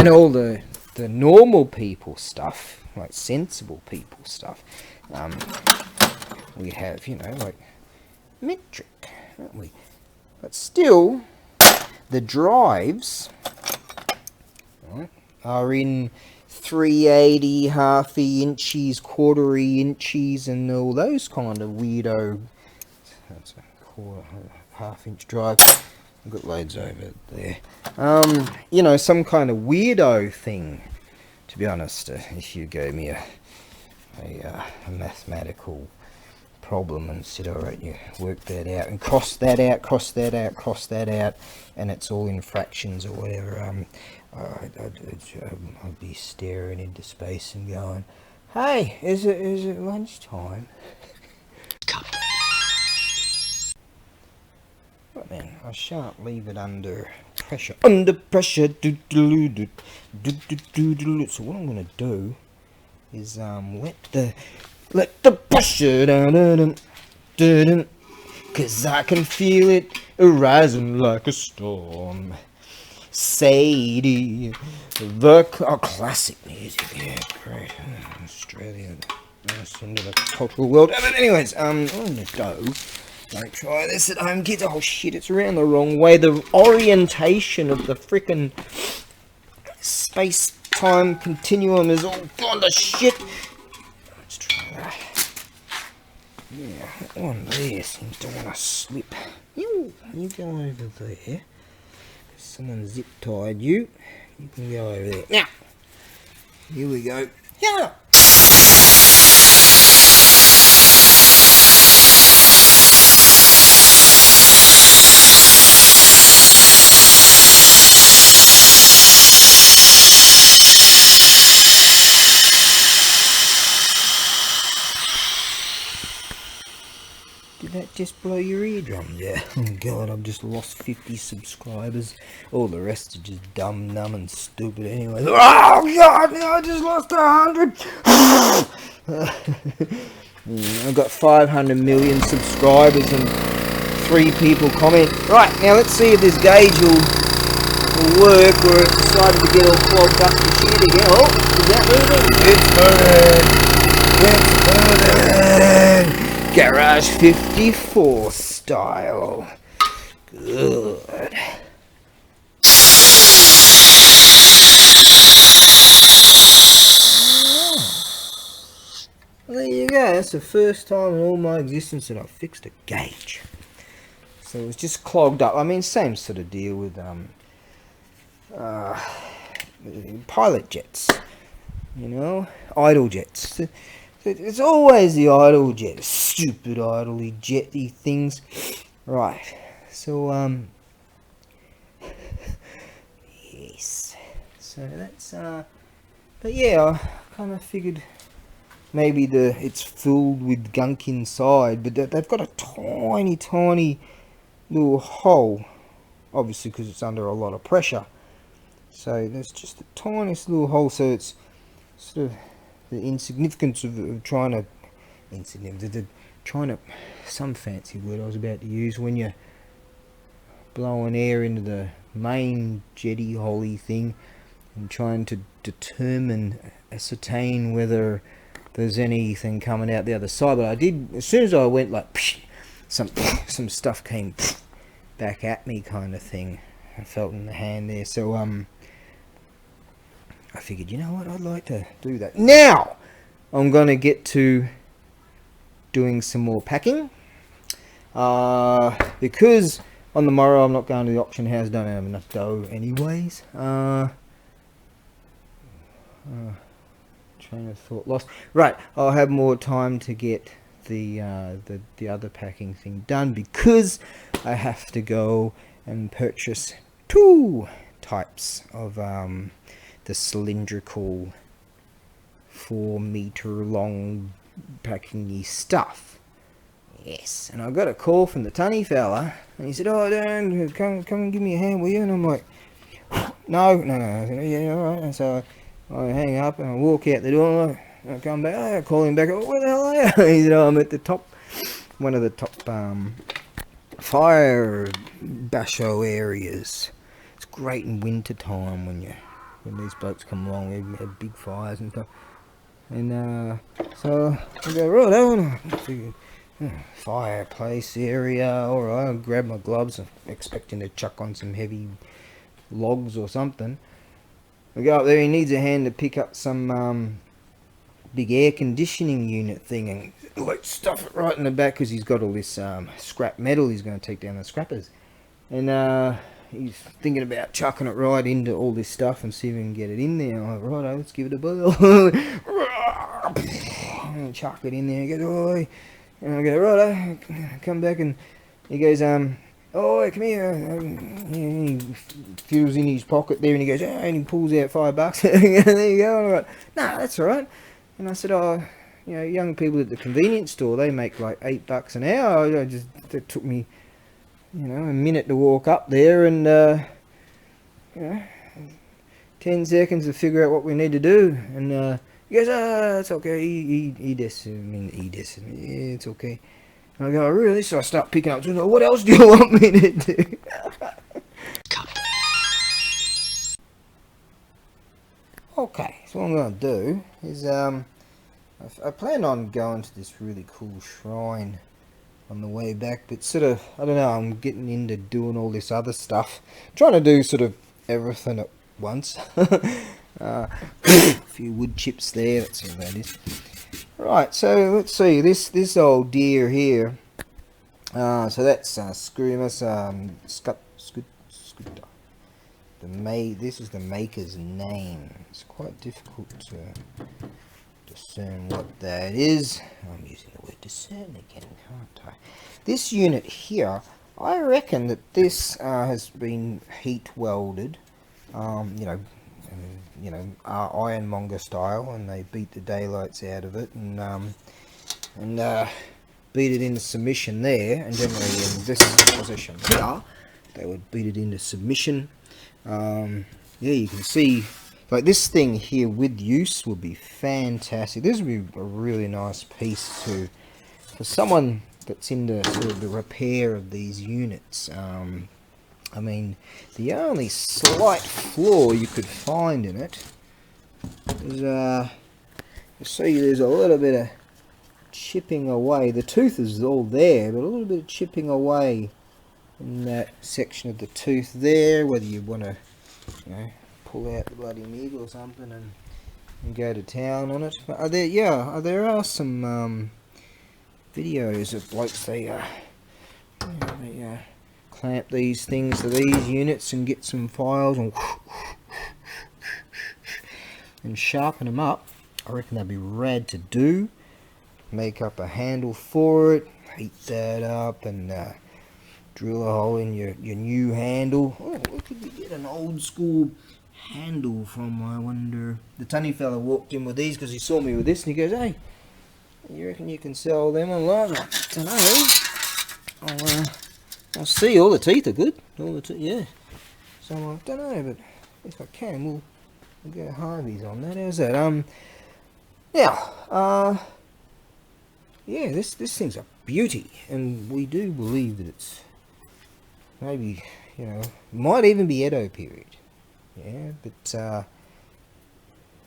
all the normal people stuff, like sensible people stuff. We have, you know, like metric, don't we? But still, the drives, right, are in 3/80, half-y inches, 1/4 inches, and all those kind of weirdo. That's a half-inch drive. I've got loads over there. You know, some kind of weirdo thing. To be honest, if you gave me a mathematical problem and said, all right, you work that out and cross that out, cross that out, cross that out, and it's all in fractions or whatever. I'd be staring into space and going, hey, is it lunchtime? But then I shan't leave it under pressure. Under pressure. So what I'm gonna do is let the pressure down, cause I can feel it rising like a storm. Sadie, the classic music, yeah, great. Australia, nice into the cultural world. But anyways, I'm gonna go. Don't try this at home, kids. Oh shit, it's around the wrong way. The orientation of the frickin' space-time continuum is all gone to shit. Let's try that. Yeah, that one there seems to want to slip. You go over there. Someone zip tied you. You can go over there. Now, here we go. Yeah. Did that just blow your eardrums out? Oh god, I've just lost 50 subscribers. All the rest are just dumb, numb and stupid anyway. Oh god, I just lost 100! I've got 500 million subscribers and 3 people comment. Right, now let's see if this gauge will work, or it decided to get all clogged up and shit again. Oh, is that moving? It's moving! It's moving! Garage 54 style. Good. Well, there you go. That's the first time in all my existence that I've fixed a gauge. So it was just clogged up. I mean, same sort of deal with pilot jets. You know, idle jets. It's always the idle jets. Stupid idly jetty things. Right. So yes. So that's but yeah, I kind of figured maybe it's filled with gunk inside, but they've got a tiny little hole, obviously because it's under a lot of pressure. So there's just the tiniest little hole, so it's sort of the insignificance of trying to, some fancy word I was about to use, when you're blowing air into the main jetty holy thing and trying to ascertain whether there's anything coming out the other side. But I did, as soon as I went like psh, some stuff came back at me, kind of thing. I felt in the hand there. So I figured, you know what, I'd like to do that. Now I'm gonna get to doing some more packing, because on the morrow I'm not going to the auction house. Don't have enough dough anyways. Train of thought lost. Right, I'll have more time to get the other packing thing done, because I have to go and purchase 2 types of the cylindrical 4-meter long packing-y stuff. Yes, and I got a call from the tunny fella, and he said, "Oh, Dan, come and give me a hand, will you?" And I'm like, no. I said, "Yeah, all right." And so I hang up and I walk out the door. I come back. I call him back. "Oh, where the hell are you?" He said, "Oh, I'm at the top, one of the top fire basho areas. It's great in winter time when these blokes come along. We have big fires and stuff." And so I go, "Right, I figured, fireplace area. All right." I grab my gloves, expecting to chuck on some heavy logs or something. I go up there. He needs a hand to pick up some big air conditioning unit thing, and like stuff it right in the back, because he's got all this scrap metal he's going to take down the scrappers. And he's thinking about chucking it right into all this stuff and see if we can get it in there. I'm like, "Right, let's give it a whirl." And chuck it in there. He goes, "Oh," and I go, "Right, come back," and he goes, "Oh, come here." And he feels in his pocket there, and he goes, "Oh," and he pulls out $5. There you go. And I'm like, "Nah, that's all right." And I said, "Oh, you know, young people at the convenience store, they make like $8 an hour." It took me, you know, a minute to walk up there, and you know, 10 seconds to figure out what we need to do. And he goes, "It's okay. Yeah, it's okay." And I go, "Oh, really?" So I start picking up. So, "What else do you want me to do?" Okay, so what I'm going to do is I plan on going to this really cool shrine on the way back, but sort of, I don't know, I'm getting into doing all this other stuff, trying to do sort of everything at once. A few wood chips there, that's all that is. Right, so let's see, this old deer here, so that's Screamus Scooter. This is the maker's name. It's quite difficult to discern what that is. I'm using the word discern again, can't I? This unit here, I reckon that this has been heat welded, you know, ironmonger style, and they beat the daylights out of it and beat it into submission there, and generally in this position here, they would beat it into submission. Yeah, you can see, like, this thing here with use would be fantastic. This would be a really nice piece for someone that's into sort of the repair of these units. I mean, the only slight flaw you could find in it is, you see there's a little bit of chipping away. The tooth is all there, but a little bit of chipping away in that section of the tooth there. Whether you want to, pull out the bloody mig or something and go to town on it. But there are some videos of blokes they clamp these things to these units and get some files and sharpen them up. I reckon that'd be rad to do. Make up a handle for it, heat that up, and drill a hole in your new handle. Oh, where could we get an old school handle from, I wonder? The tunny fella walked in with these because he saw me with this, and he goes, "Hey, you reckon you can sell them online?" I don't know. I'll see. All the teeth are good. Yeah. So I don't know, but if I can, we'll go Harvey's on that. How's that? This thing's a beauty, and we do believe that it's maybe, might even be Edo period. Yeah, but I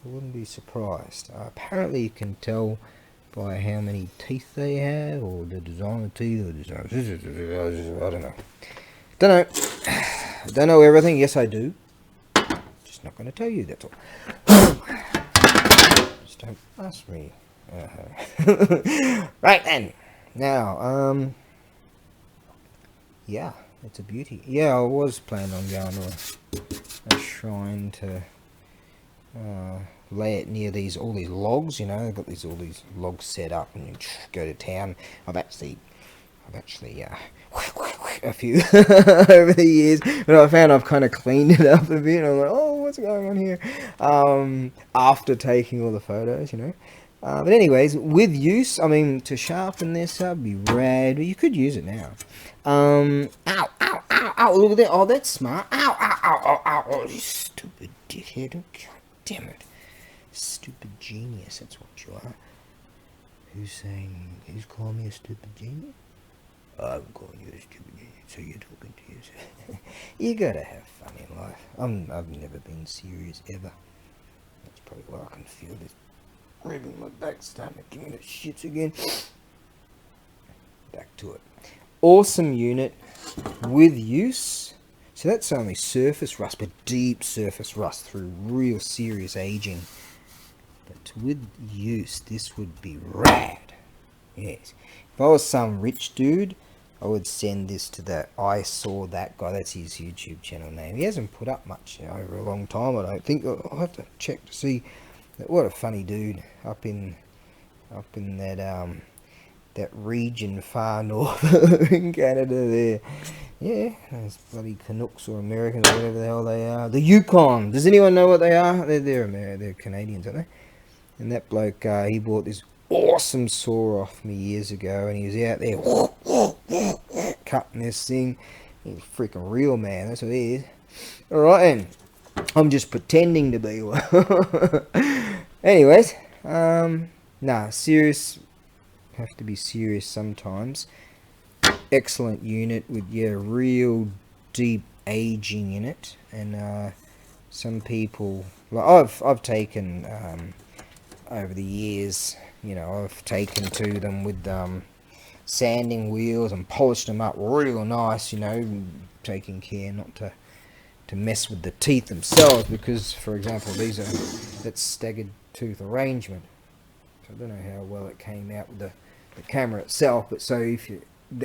wouldn't be surprised. Apparently you can tell by how many teeth they have, or the design of teeth, or design. I don't know. I don't know everything. Yes, I do. Just not going to tell you. That's all. Just don't ask me. Right then. Now, yeah, it's a beauty. Yeah, I was planning on going to a shrine to lay it near all these logs. I've got all these logs set up, and you go to town. I've actually a few over the years, but I found I've kind of cleaned it up a bit. I'm like, oh, what's going on here? After taking all the photos, But anyways, with use, I mean, to sharpen this up, be rad. But you could use it now. Ow, ow, ow, ow! Look at that! Oh, that's smart! Ow, ow, ow, ow, ow! Oh, you stupid dickhead! God damn it! Stupid genius. That's what you are. Who's calling me a stupid genius? I'm calling you a stupid genius. So you're talking to yourself. You gotta have fun in life. I've never been serious ever. That's probably why I can feel this ribbing my back, starting to give me the shits again. Back to it. Awesome unit with use. So that's only surface rust, but deep surface rust through real serious aging. But with use, this would be rad. Yes. If I was some rich dude, I would send this to that I Saw That guy. That's his YouTube channel name. He hasn't put up much over a long time, I don't think. I'll have to check to see. What a funny dude up in that region far north in Canada there. Yeah, those bloody Canucks or Americans or whatever the hell they are. The Yukon. Does anyone know what they are? They're Canadians, aren't they? And that bloke, he bought this awesome saw off me years ago, and he was out there cutting this thing. He's a freaking real man. That's what he is. All right, then. I'm just pretending to be one. Anyways, serious. Have to be serious sometimes. Excellent unit with real deep aging in it, and some people, like I've taken over the years, I've taken to them with sanding wheels and polished them up real nice, taking care not to mess with the teeth themselves, because, for example, that's staggered tooth arrangement. So I don't know how well it came out with the camera itself, but so if you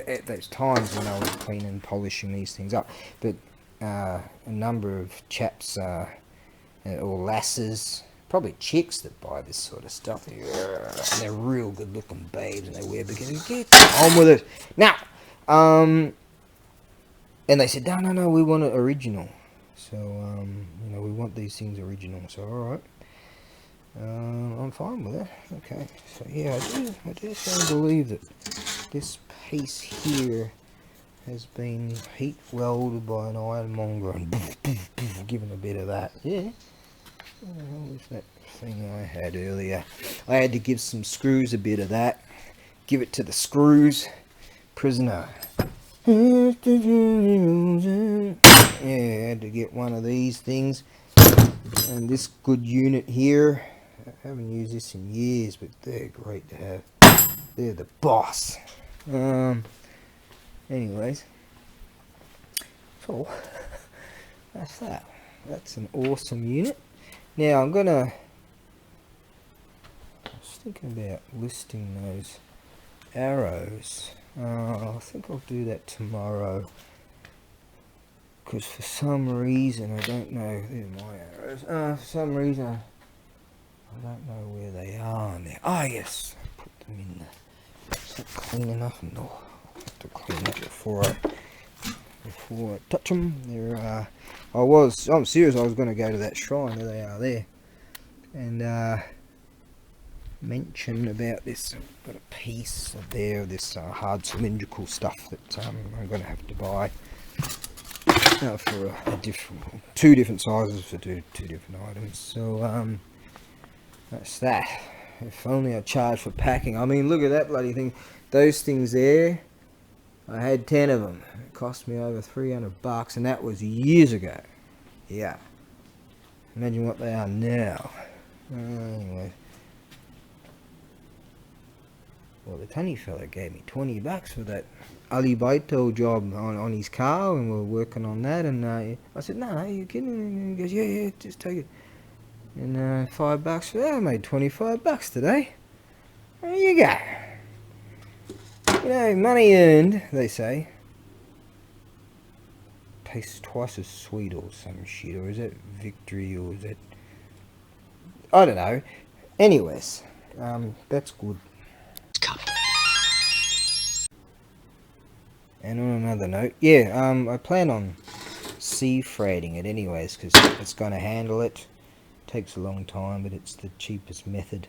at those times when I was cleaning and polishing these things up, but a number of chaps or lasses, probably chicks that buy this sort of stuff, they're real good looking babes, and they wear bikinis. Get on with it now. And they said, no, we want it original. So, we want these things original. So, alright. I'm fine with that. Okay. So, yeah, I do so believe that this piece here has been heat welded by an ironmonger and given a bit of that. Yeah. What the hell was that thing I had earlier? I had to give some screws a bit of that. Give it to the screws. Prisoner. Yeah, I had to get one of these things. And this good unit here, I haven't used this in years, but they're great to have. They're the boss. Anyways, so that's that. That's an awesome unit. Now I was thinking about listing those arrows. I think I'll do that tomorrow, because for some reason I don't know. These are my arrows. For some reason I don't know where they are now. Ah, yes, put them in there. Is that clean enough? No, I have to clean it before I touch them. I'm serious. I was going to go to that shrine. There they are there, and mention about this. I've got a piece of this hard cylindrical stuff that I'm going to have to buy for two different sizes for two different items. So that's that. If only I charged for packing. I mean, look at that bloody thing. Those things there, I had 10 of them. It cost me over $300, and that was years ago. Yeah. Imagine what they are now. Anyway. Well, the tunny fella gave me $20 for that Alibaito job on his car, and we were working on that. And I said, "No, are you kidding?" And he goes, "Yeah, just take it." And $5 for that. I made $25 today. There you go. You know, money earned, they say, tastes twice as sweet or some shit. Or is that victory, or is that... I don't know. Anyways, that's good. And on another note, yeah, I plan on sea freighting it anyways, because it's going to handle it. Takes a long time, but it's the cheapest method.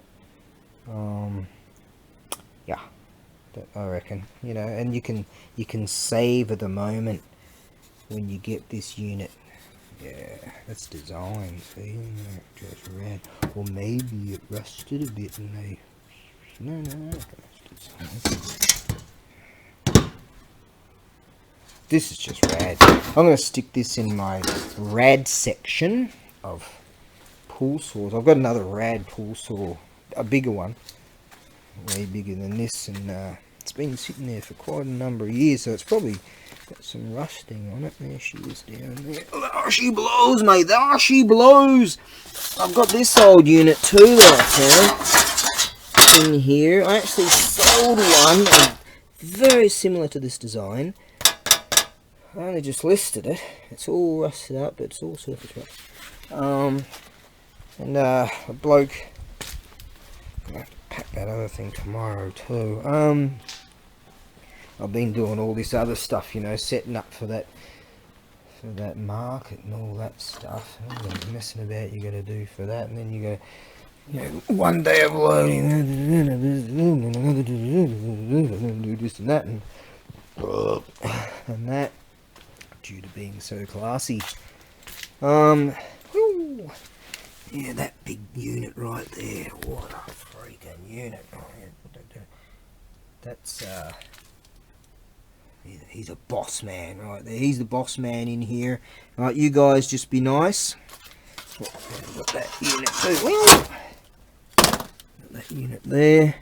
Yeah, I reckon. You know, and you can save at the moment when you get this unit. Yeah, that's design. See, just red. Or maybe it rusted a bit, and they... No, it's design. This is just rad. I'm going to stick this in my rad section of pool saws. I've got another rad pool saw, a bigger one, way bigger than this, and it's been sitting there for quite a number of years, so it's probably got some rusting on it. There she is down there. Oh, she blows, mate. Oh, she blows. I've got this old unit too that I found in here. I actually sold one very similar to this design. I only just listed it. It's all rusted up, but it's all surface rust. And a bloke, I'm gonna have to pack that other thing tomorrow too. I've been doing all this other stuff, you know, setting up for that market and all that stuff. All the messing about you got to do for that, and then you go, you know, one day of loading, do this and that, and that. Due to being so classy. Yeah, that big unit right there. What a freaking unit. That's he's a boss man right there. He's the boss man in here. Right, you guys just be nice. Got that unit too. Got that unit there.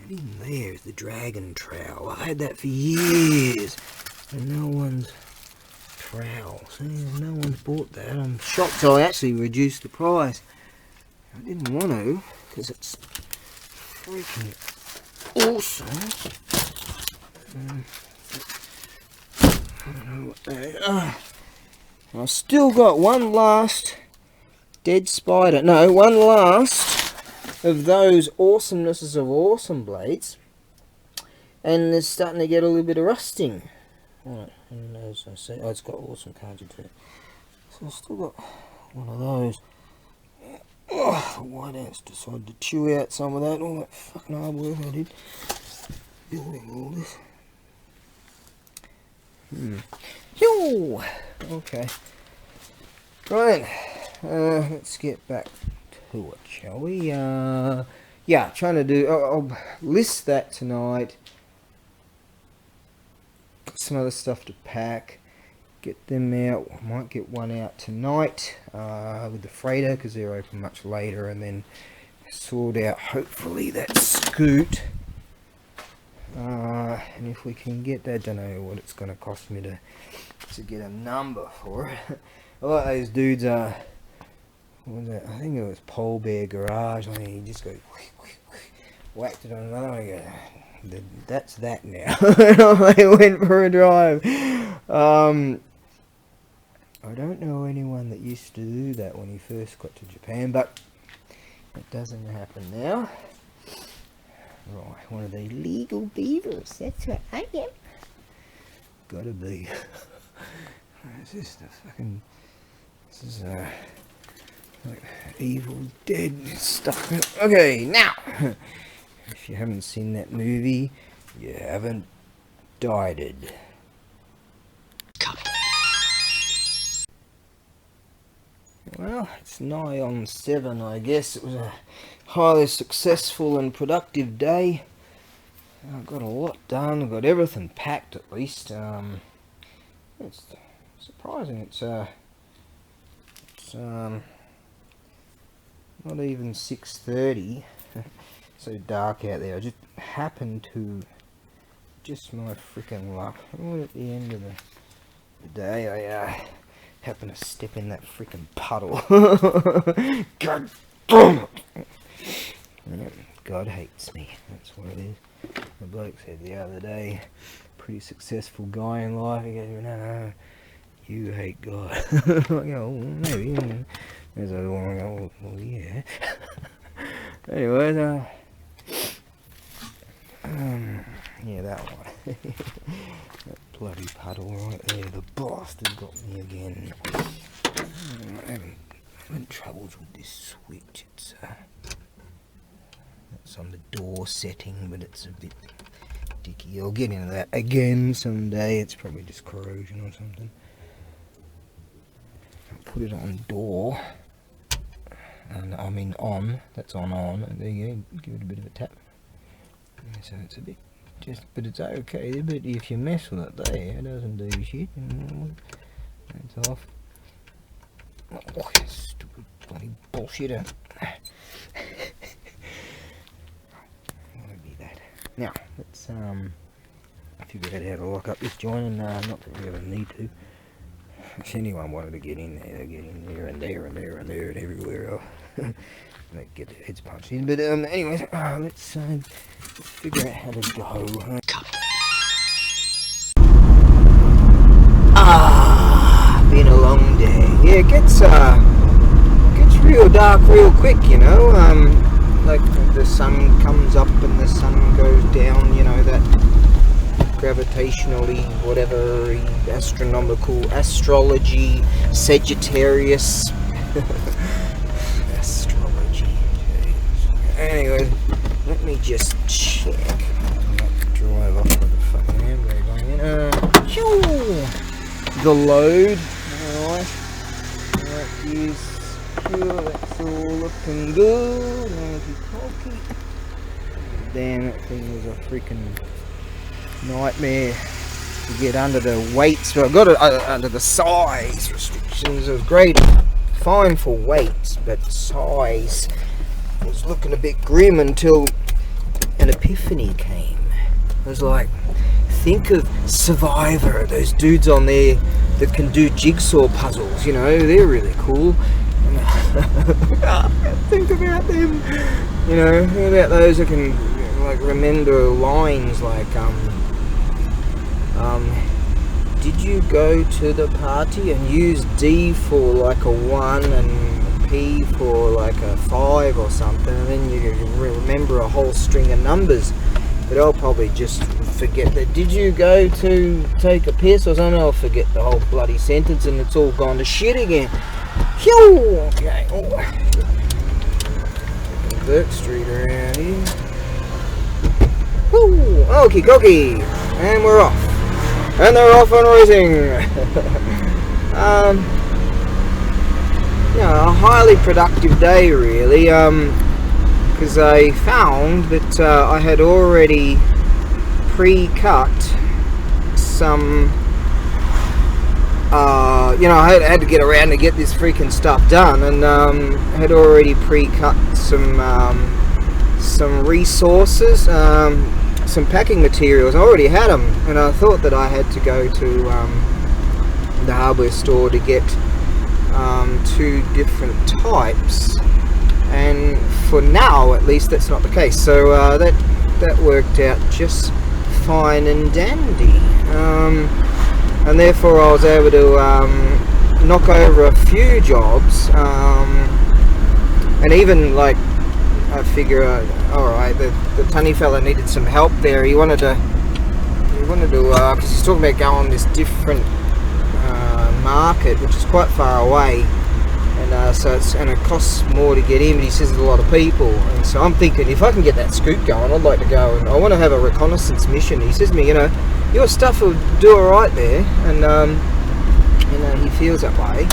And in there is the dragon trowel. I had that for years. And no one's trowel. See, no one's bought that. I'm shocked I actually reduced the price. I didn't want to, because it's freaking awesome. I don't know what they are. I've still got one last dead spider. No, one last of those awesomenesses of awesome blades. And it's starting to get a little bit of rusting. Right, and as I say, it's got awesome cards into it. So I've still got one of those. Oh, the white ants decided to chew out some of that. All that fucking hard work I did building all this. Yo! Okay. Right, let's get back to it, shall we? Yeah, trying to do... I'll list that tonight. Some other stuff to pack, get them out. I might get one out tonight with the freighter, because they're open much later, and then sort out hopefully that scoot and if we can get that, I don't know what it's going to cost me to get a number for it. I like those dudes, what was that? I think it was Pole Bear Garage. I mean, you just go whacked it on another one and go, that's that now. I went for a drive. I don't know anyone that used to do that when he first got to Japan, but it doesn't happen now. Right, one of the legal beavers. That's what I am. Gotta be. This is the fucking. This is like Evil Dead stuff. Okay, now, if you haven't seen that movie, you haven't died. Well, it's nigh on 7, I guess. It was a highly successful and productive day. I got a lot done. I got everything packed, at least. It's surprising. It's not even 6:30. So dark out there. I just happened to, just my freaking luck, right at the end of the day, I happened to step in that freaking puddle. God damn it. God hates me. That's what it is. The bloke said the other day, pretty successful guy in life, he goes, no, you hate God. I go, well, maybe. There's other one, I go, well, yeah. Anyways, yeah, that one. That bloody puddle right there, the bastard got me again. I haven't troubles with this switch. It's on the door setting, but it's a bit dicky. I'll get into that again someday. It's probably just corrosion or something. I'll put it on door. And I mean on. That's on. And there you go. Give it a bit of a tap. Yeah, so it's a bit but it's okay. But if you mess with it there, it doesn't do shit. It's off. Oh, stupid bloody bullshitter. Now, let's figure out how to lock up this joint, and not that we ever need to. If anyone wanted to get in there, they'll get in there and there and there and there and everywhere. They get their heads punched in. But anyways, let's figure out how to go. Been a long day. Yeah, it gets real dark real quick, you know. Like the sun comes up and the sun goes down, you know, that gravitationally, whatever, astronomical, astrology, Sagittarius, astrology. Anyway, let me just check. I might drive off with the fucking handbrake on again. The load, alright, here's that's all looking good. Damn, that thing was a freaking nightmare to get under the weights. So I got it under the size restrictions. It was great, fine for weights, but size was looking a bit grim until an epiphany came. I was like, think of Survivor, those dudes on there that can do jigsaw puzzles, you know, they're really cool. Think about them, you know, think about those that can like remember lines like did you go to the party and use D for like a 1 and P for like a 5 or something, and then you remember a whole string of numbers. But I'll probably just forget that. Did you go to take a piss or something? I'll forget the whole bloody sentence and it's all gone to shit again. Phew! Okay. Burke Street around here. Woo! Okie dokie! And we're off. And they're off and racing! A highly productive day, really. Because I found that I had already pre-cut some. I had to get around to get this freaking stuff done, and had already pre-cut some resources, some packing materials. I already had them, and I thought that I had to go to the hardware store to get 2 different types, and for now at least that's not the case. So that worked out just fine and dandy, and therefore I was able to knock over a few jobs, and even like I figure alright, the tunny fella needed some help there. He wanted to because he's talking about going on this different market which is quite far away, and so it costs more to get in, but he says there's a lot of people, and so I'm thinking if I can get that scoot going, I'd like to go, and I want to have a reconnaissance mission. He says to me, your stuff will do alright there, and he feels that way,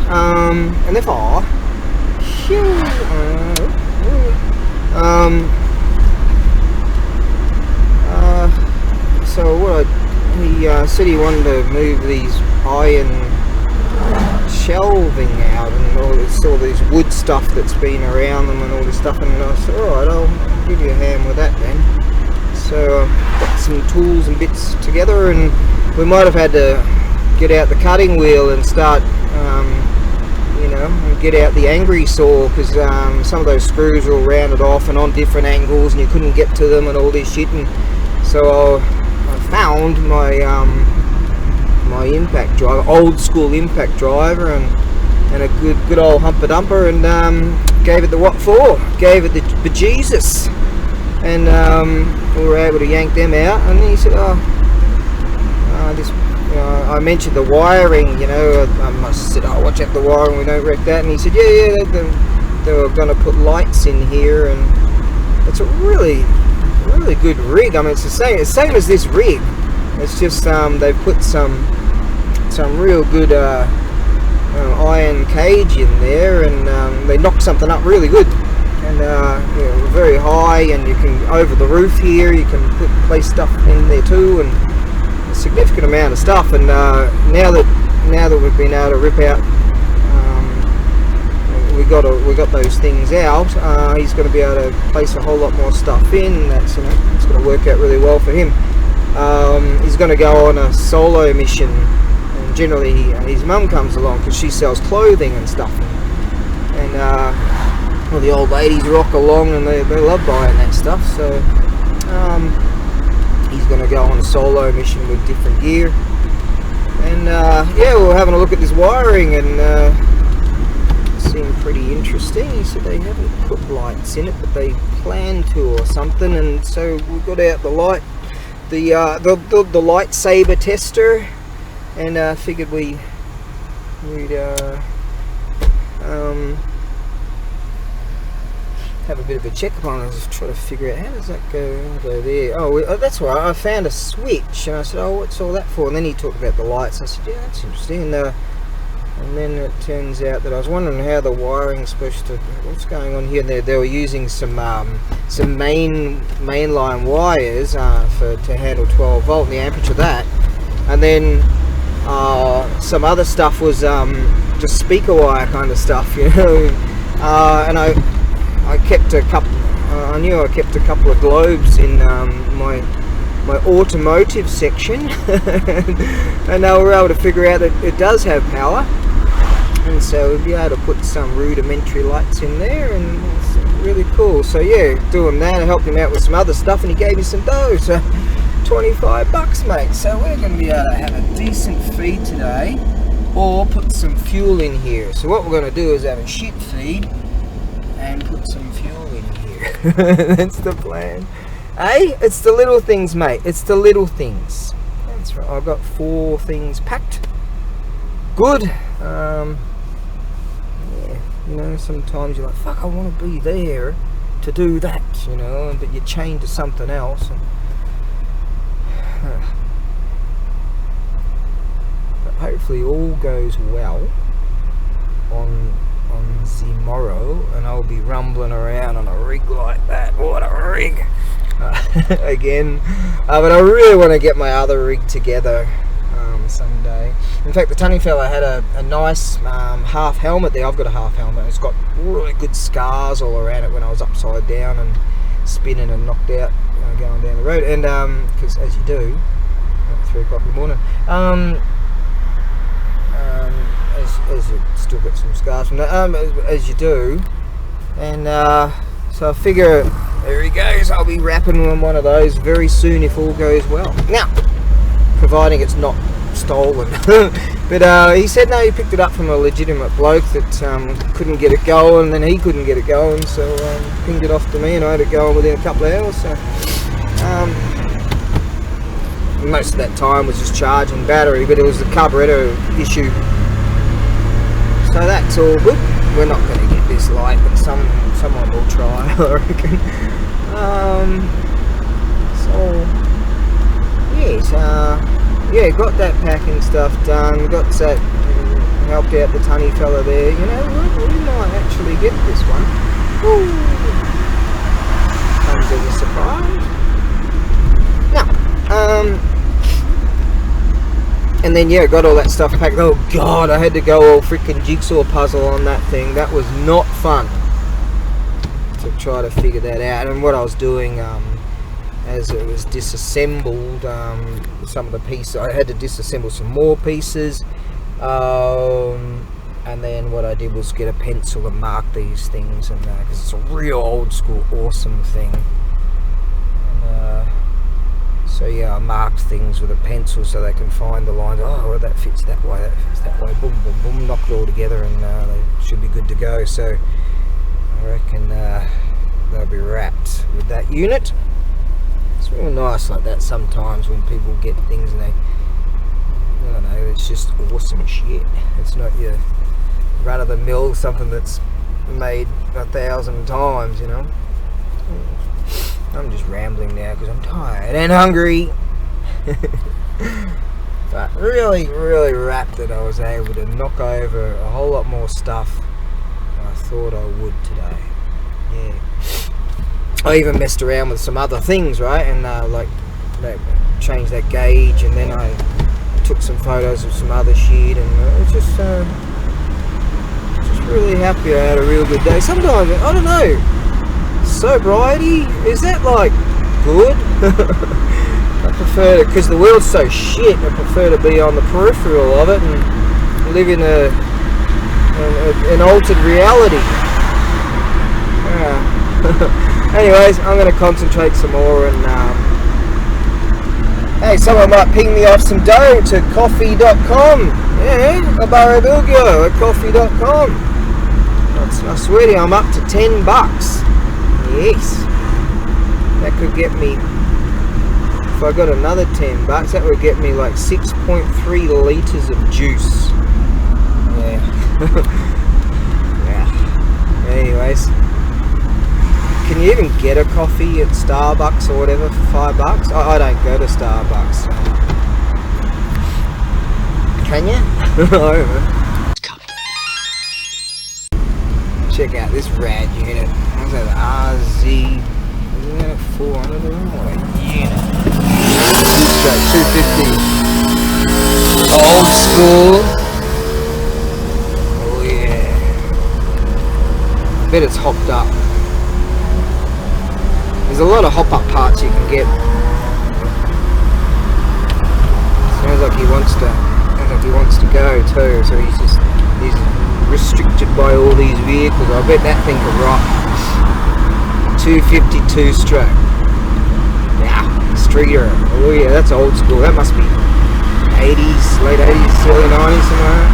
and therefore so what he said he wanted to move these iron shelving out and all this wood stuff that's been around them and all this stuff, and I said alright, I'll give you a hand with that then. So got some tools and bits together, and we might have had to get out the cutting wheel and start and get out the angry saw, because some of those screws were all rounded off and on different angles and you couldn't get to them and all this shit, and so I found my my impact driver, old school impact driver, and a good old humper dumper, and gave it the what for, gave it the bejesus, and we were able to yank them out. And he said, I mentioned the wiring, I must have said, watch out the wiring, we don't wreck that, and he said, yeah, they were going to put lights in here, and it's a really good rig. I mean, it's the same as this rig, it's just they've put some real good iron cage in there, and they knocked something up really good, and very high, and you can, over the roof here, you can place stuff in there too, and a significant amount of stuff. And now that we've been able to rip out, we got those things out, he's going to be able to place a whole lot more stuff in. That's it's going to work out really well for him. He's going to go on a solo mission, and generally his mum comes along because she sells clothing and stuff, and well, the old ladies rock along and they love buying that stuff. So he's going to go on a solo mission with different gear, and yeah, we're having a look at this wiring, and it seemed pretty interesting. He said they haven't put lights in it, but they plan to or something, and so we got out the light, the lightsaber tester, and figured we'd have a bit of a check upon it. I was trying to figure out how does that go there. Oh, that's right, I found a switch, and I said, oh, what's all that for? And then he talked about the lights. I said, yeah, that's interesting. And then it turns out that I was wondering how the wiring's supposed to, what's going on here. And they were using some mainline wires to handle 12 volt and the amperage of that, and then some other stuff was just speaker wire kind of stuff, and I kept a couple. I knew I kept a couple of globes in my automotive section, and they were able to figure out that it does have power, and so we'll be able to put some rudimentary lights in there, and it's really cool. So yeah, doing that, I helped him out with some other stuff, and he gave me some dough. So $25, mate. So we're going to be able to have a decent feed today, or put some fuel in here. So what we're going to do is have a shit feed and put some fuel in here. That's the plan. Hey, it's the little things, mate. It's the little things. That's right. I've got 4 things packed. Good. Yeah, sometimes you're like, fuck, I want to be there to do that, but you're chained to something else. But hopefully all goes well on tomorrow, and I'll be rumbling around on a rig like that. What a rig! Again, but I really want to get my other rig together someday. In fact, the tunny fella had a nice half helmet there. I've got a half helmet. It's got really good scars all around it when I was upside down, and spinning and knocked out going down the road. And because as you do at 3 o'clock in the morning, as you still got some scars from that, as you do. And so I figure, there he goes, I'll be wrapping on one of those very soon if all goes well. Now, providing it's not stolen. But he said no, he picked it up from a legitimate bloke that couldn't get it going, and then he couldn't get it going, so pinged it off to me, and I had it going within a couple of hours. So most of that time was just charging battery, but it was the carburetor issue. So that's all good. We're not going to get this light, but someone will try, I reckon. So yes, yeah, got that packing stuff done. Got that, helped out the tunny fella there. You know what? We might actually get this one. Ooh. Comes as a surprise. Now, and then yeah, got all that stuff packed. Oh god, I had to go all freaking jigsaw puzzle on that thing. That was not fun to try to figure that out. And what I was doing, as it was disassembled, some of the pieces, I had to disassemble some more pieces. And then what I did was get a pencil and mark these things, and because it's a real old school awesome thing. And, so yeah, I marked things with a pencil so they can find the lines. Oh, well, that fits that way, that fits that way. Boom, boom, boom. Knock it all together, and they should be good to go. So I reckon they'll be wrapped with that unit. It's real nice like that sometimes when people get things and they, I don't know, it's just awesome shit. It's not your run-of-the-mill, something that's made 1,000 times, you know. I'm just rambling now because I'm tired and hungry. But really, really wrapped that I was able to knock over a whole lot more stuff than I thought I would today. Yeah. I even messed around with some other things, right? And like changed that gauge, and then I took some photos of some other shit, and it's just really happy I had a real good day. Sometimes, I don't know, sobriety, is that like good? I prefer to, because the world's so shit, I prefer to be on the peripheral of it and live in an altered reality. Anyways, I'm going to concentrate some more, and hey, someone might ping me off some dough to coffee.com. Yeah, ABAREBUGYO at coffee.com. I swear to you, I'm up to $10. Yes, that could get me, if I got another $10, that would get me like 6.3 litres of juice. Yeah. Yeah. Anyways, can you even get a coffee at Starbucks or whatever for $5? I don't go to Starbucks. Can you? I don't know. Check out this rad unit. How's that? RZ 400 or unit? Straight 250. Old school. Oh yeah. I bet it's hopped up. There's a lot of hop up parts you can get. Sounds like he wants to go too, so he's restricted by all these vehicles. I bet that thing could rock. 252 stroke. Yeah, streeter. Oh yeah, that's old school. That must be 80s, late 80s, early 90s, something like that.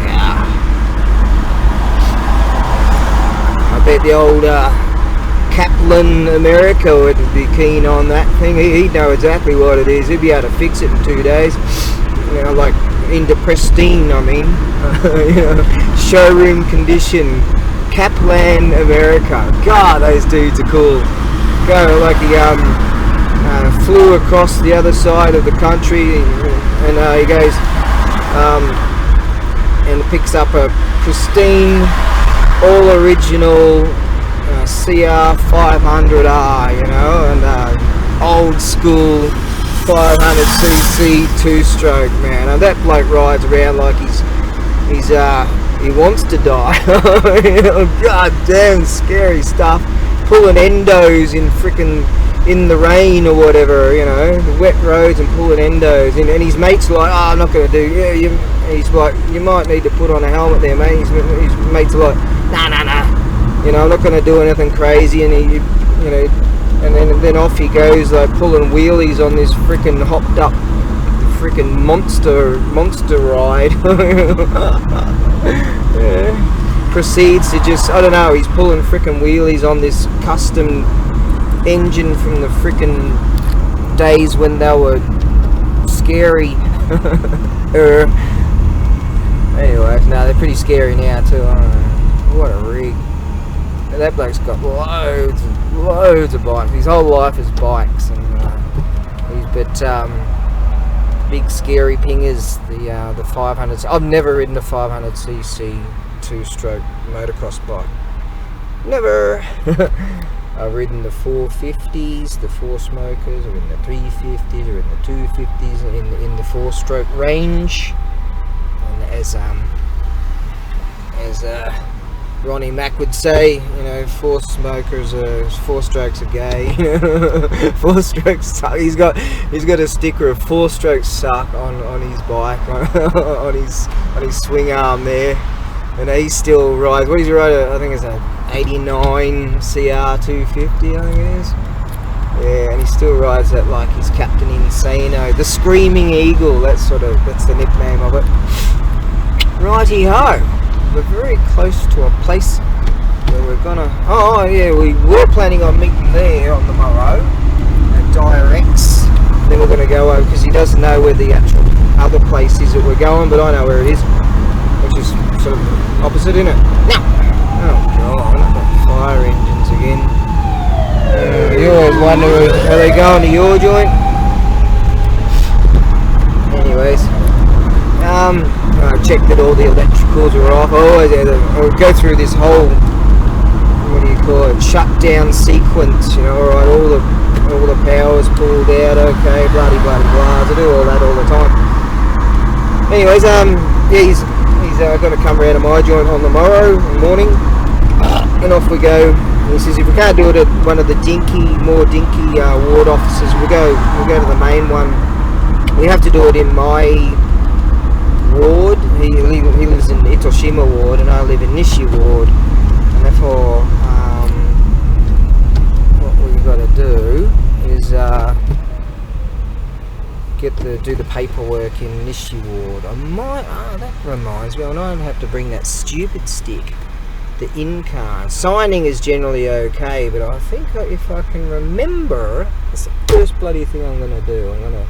Yeah. I bet the old Kaplan America would be keen on that thing. He'd know exactly what it is. He'd be able to fix it in 2 days. You know, like into pristine, I mean. You know, showroom condition. Kaplan America. God, those dudes are cool. Go like he flew across the other side of the country, and he goes and picks up a pristine, all original CR 500R, you know, and old school 500cc 2-stroke, man. And that bloke rides around like he's He wants to die. God damn, scary stuff. Pulling endos in the rain or whatever, you know, the wet roads and pulling endos. And his mate's like, oh, I'm not going to do. Yeah, he's like, you might need to put on a helmet there, mate. His mate's like, nah. You know, I'm not going to do anything crazy. And he, you know, and then off he goes, like pulling wheelies on this freaking hopped up freaking monster ride. Yeah. Proceeds to just, I don't know, he's pulling freaking wheelies on this custom engine from the freaking days when they were scary. Anyway, no, they're pretty scary now too. I don't know. What a rig. That bloke's got loads of bikes. His whole life is bikes, and big scary thing is the 500. I've never ridden a 500cc two-stroke motocross bike. Never. I've ridden the 450s, the four smokers, I've ridden the 350s, I've ridden the 250s in the four-stroke range. And as Ronnie Mack would say, you know, four strokes are gay. Four strokes suck. He's got a sticker of 4 strokes suck on his bike, on his swing arm there, and he still rides. What does he ride? I think it's an 89 CR 250. I think it is. Yeah, and he still rides that like he's Captain Insano, the Screaming Eagle. That's the nickname of it. Righty ho. We're very close to a place where we're gonna. Oh yeah, we were planning on meeting there on the morrow at Direx. Then we're gonna go over because he doesn't know where the actual other place is that we're going, but I know where it is, which is sort of opposite, isn't it? No. Oh god, not the fire engines again. You always wonder, are they going to your joint? Anyways. I checked that all the electricals were off. I'll go through this whole, what do you call it, shutdown sequence, you know, alright, all the power's pulled out, okay, bloody blah. I do all that all the time. Anyways, yeah, he's going to come round to my joint on the morning, and off we go. And he says if we can't do it at one of the more dinky ward offices, we'll go to the main one. We have to do it in my ward. He lives in Itoshima ward and I live in Nishi ward, and therefore what we've got to do is do the paperwork in Nishi ward. That reminds me, I don't have to bring that stupid stick, the in-card. Signing is generally okay, but I think if I can remember, it's the first bloody thing I'm going to do. I'm gonna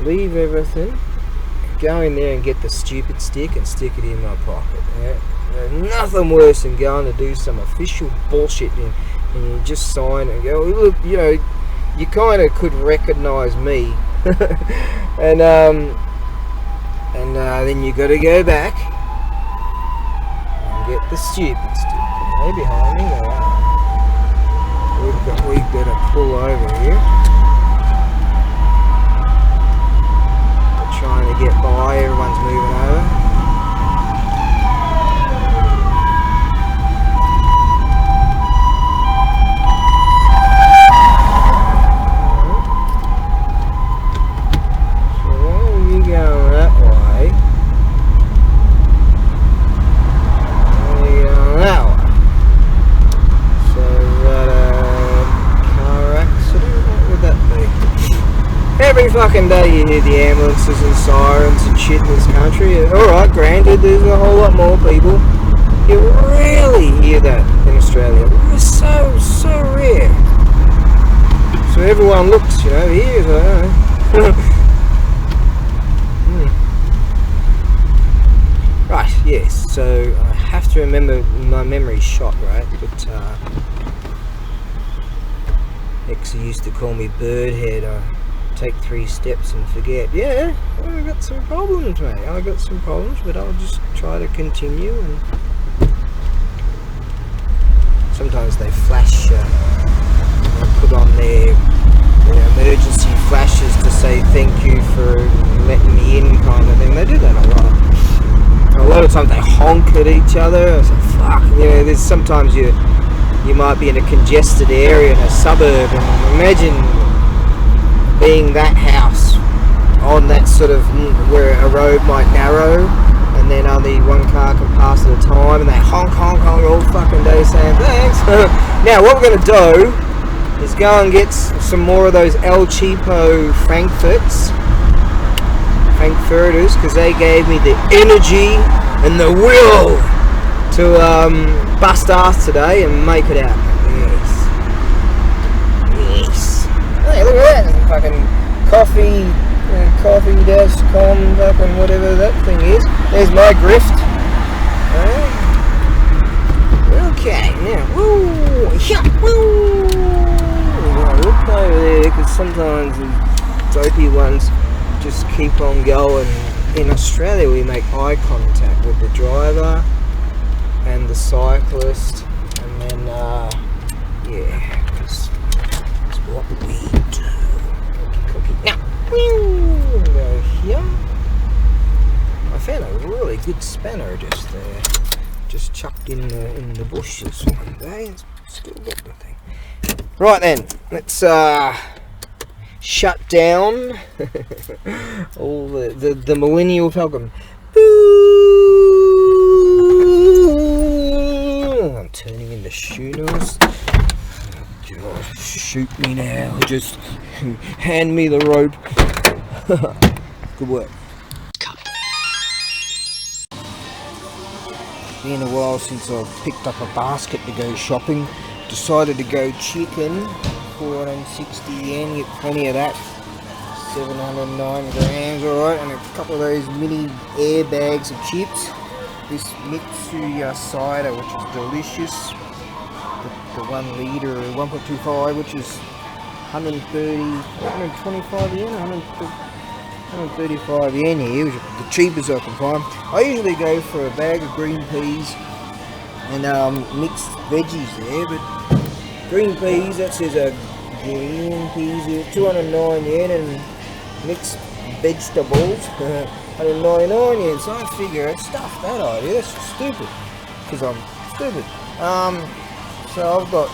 leave everything, go in there and get the stupid stick and stick it in my pocket. Yeah? There's nothing worse than going to do some official bullshit and you just sign and go, look, you know, you kind of could recognise me, and then you got to go back and get the stupid stick. They're behind me. They are. We've got to pull over here. Trying to get by, everyone's moving over. So while you going that way, you going that way. So is that a car accident? What would that be? Every fucking day you hear the ambulances and sirens and shit in this country. Alright, granted, there's a whole lot more people. You rarely hear that in Australia. It's so rare. So everyone looks, you know, here, so I don't know. Right, yes, so I have to remember, my memory's shot, right? But, X used to call me Birdhead. Take 3 steps and forget. Yeah, I got some problems, mate. I got some problems, but I'll just try to continue. And sometimes they flash, they put on their emergency flashes to say thank you for letting me in, kind of thing. They do that a lot. of times they honk at each other. It's like, fuck, you know, there's sometimes you might be in a congested area in a suburb, and imagine being that house on that sort of where a road might narrow, and then only one car can pass at a time, and they honk all fucking day saying thanks. Now what we're going to do is go and get some more of those El Cheapo Frankfurters, because they gave me the energy and the will to bust ass today and make it happen. Yes. Hey, look at that fucking coffee-com fucking whatever that thing is. There's my grift. Okay, now, woo, yeah, woo. We'll play over there because sometimes the dopey ones just keep on going. In Australia, we make eye contact with the driver and the cyclist, and then yeah, that's what we do. Cookie. Now, go here. I found a really good spanner just there, just chucked in the bushes one day. Still got the thing. Right then, let's shut down all the millennial falcon. I'm turning into shooters. Just shoot me now. Just hand me the rope. Good work. Been a while since I've picked up a basket to go shopping. Decided to go chicken. 460 yen, get plenty of that. 709 grams, alright, and a couple of those mini air bags of chips. This Mitsuya cider, which is delicious. The 1 litre, 1.25, which is 125 yen, 135 yen here, which is the cheapest I can find. I usually go for a bag of green peas and mixed veggies there, but green peas, that says a green peas here, 209 yen, and mixed vegetables, 199 yen. So I figure I stuffed that idea. That's just stupid, because I'm stupid. So I've got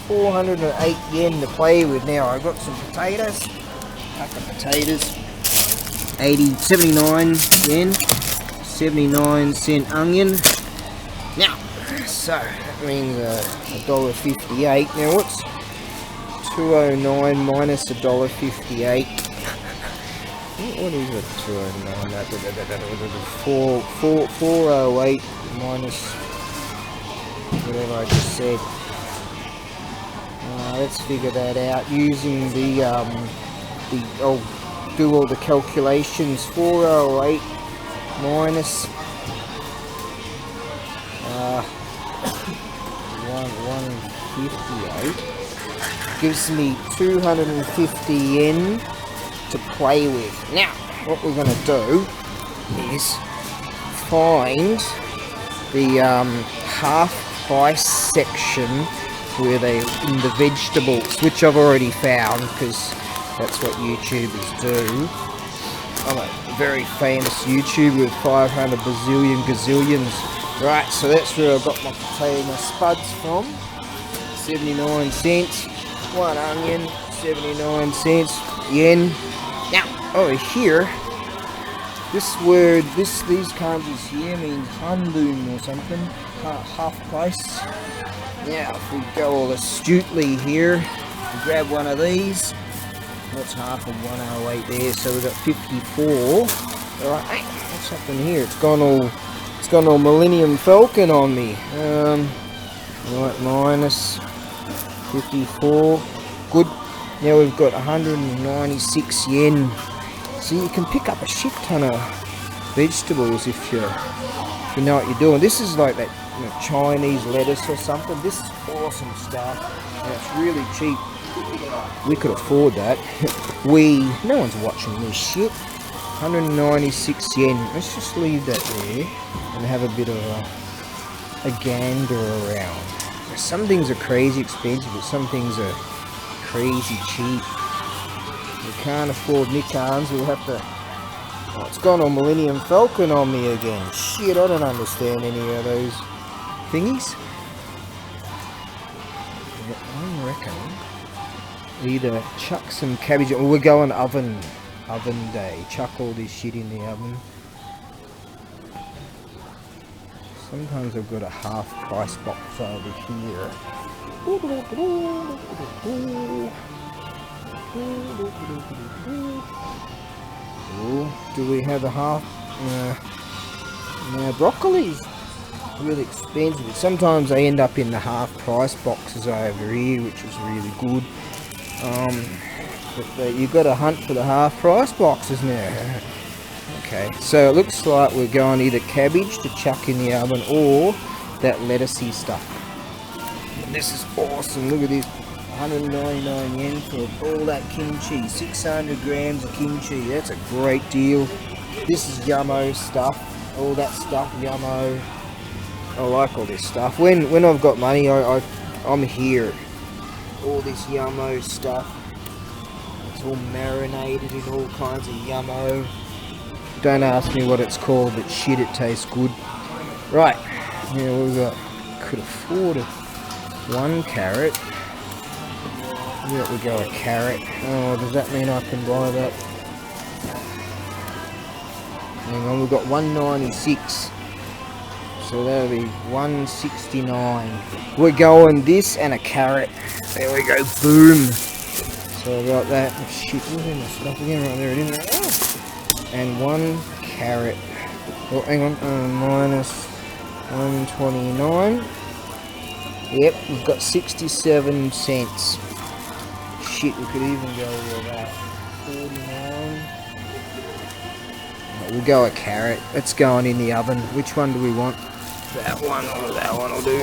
408 yen to play with now. I've got some potatoes, pack of potatoes, 79 yen, 79-cent onion. Now, so that means $1.58. Now what's 209 minus $1.58? What is it? 209. 408 minus whatever I just said. Let's figure that out using the I'll do all the calculations. 408 minus 158 gives me 250 yen to play with. Now, what we're going to do is find the half price section where they in the vegetables, which I've already found because that's what YouTubers do. I'm a very famous YouTuber with 500 bazillion gazillions. Right, so that's where I got my potato spuds from. 79 cents. 1 onion, 79 cents. Yen. Now, over here, this word, these kanjis here means hanbun or something. Half price. Now, if we go all astutely here, we grab one of these. What's half of 108 there? So we've got 54. Alright, hey, what's happened here? It's gone all Millennium Falcon on me. Right, minus 54. Good. Now we've got 196 yen. So you can pick up a shit ton of vegetables if you know what you're doing. This is like that Chinese lettuce or something. This is awesome stuff. And it's really cheap. We could afford that. No one's watching this shit. 196 yen. Let's just leave that there and have a bit of a gander around. Some things are crazy expensive, but some things are crazy cheap. We can't afford Nikons. We'll have to Oh, it's gone on Millennium Falcon on me again. Shit, I don't understand any of those thingies. I reckon either chuck some cabbage, or we're going oven day. Chuck all this shit in the oven. Sometimes I've got a half price box over here. Ooh, do we have a half? No, broccoli's really expensive. Sometimes they end up in the half price boxes over here, which is really good. But you've got to hunt for the half price boxes now. Okay, so it looks like we're going either cabbage to chuck in the oven or that lettucey stuff. This is awesome. Look at this. 199 yen for all that kimchi. 600 grams of kimchi. That's a great deal. This is yummo stuff. All that stuff, yummo. I like all this stuff. When I've got money, I'm here. All this yummo stuff. It's all marinated in all kinds of yummo. Don't ask me what it's called, but shit, it tastes good. Right, yeah, we've got. Could afford 1 carrot. There we go, a carrot. Oh, does that mean I can buy that? Hang on, we've got 196. So that'll be 169. We're going this and a carrot. There we go, boom. So I got that. Oh, shit, what's in the stuff again? Right there, it is. Oh. And 1 carrot. Oh, hang on, minus 129. Yep, we've got 67 cents. Shit, we could even go with that. 49. We'll go a carrot. It's going in the oven. Which one do we want? That one or that one will do.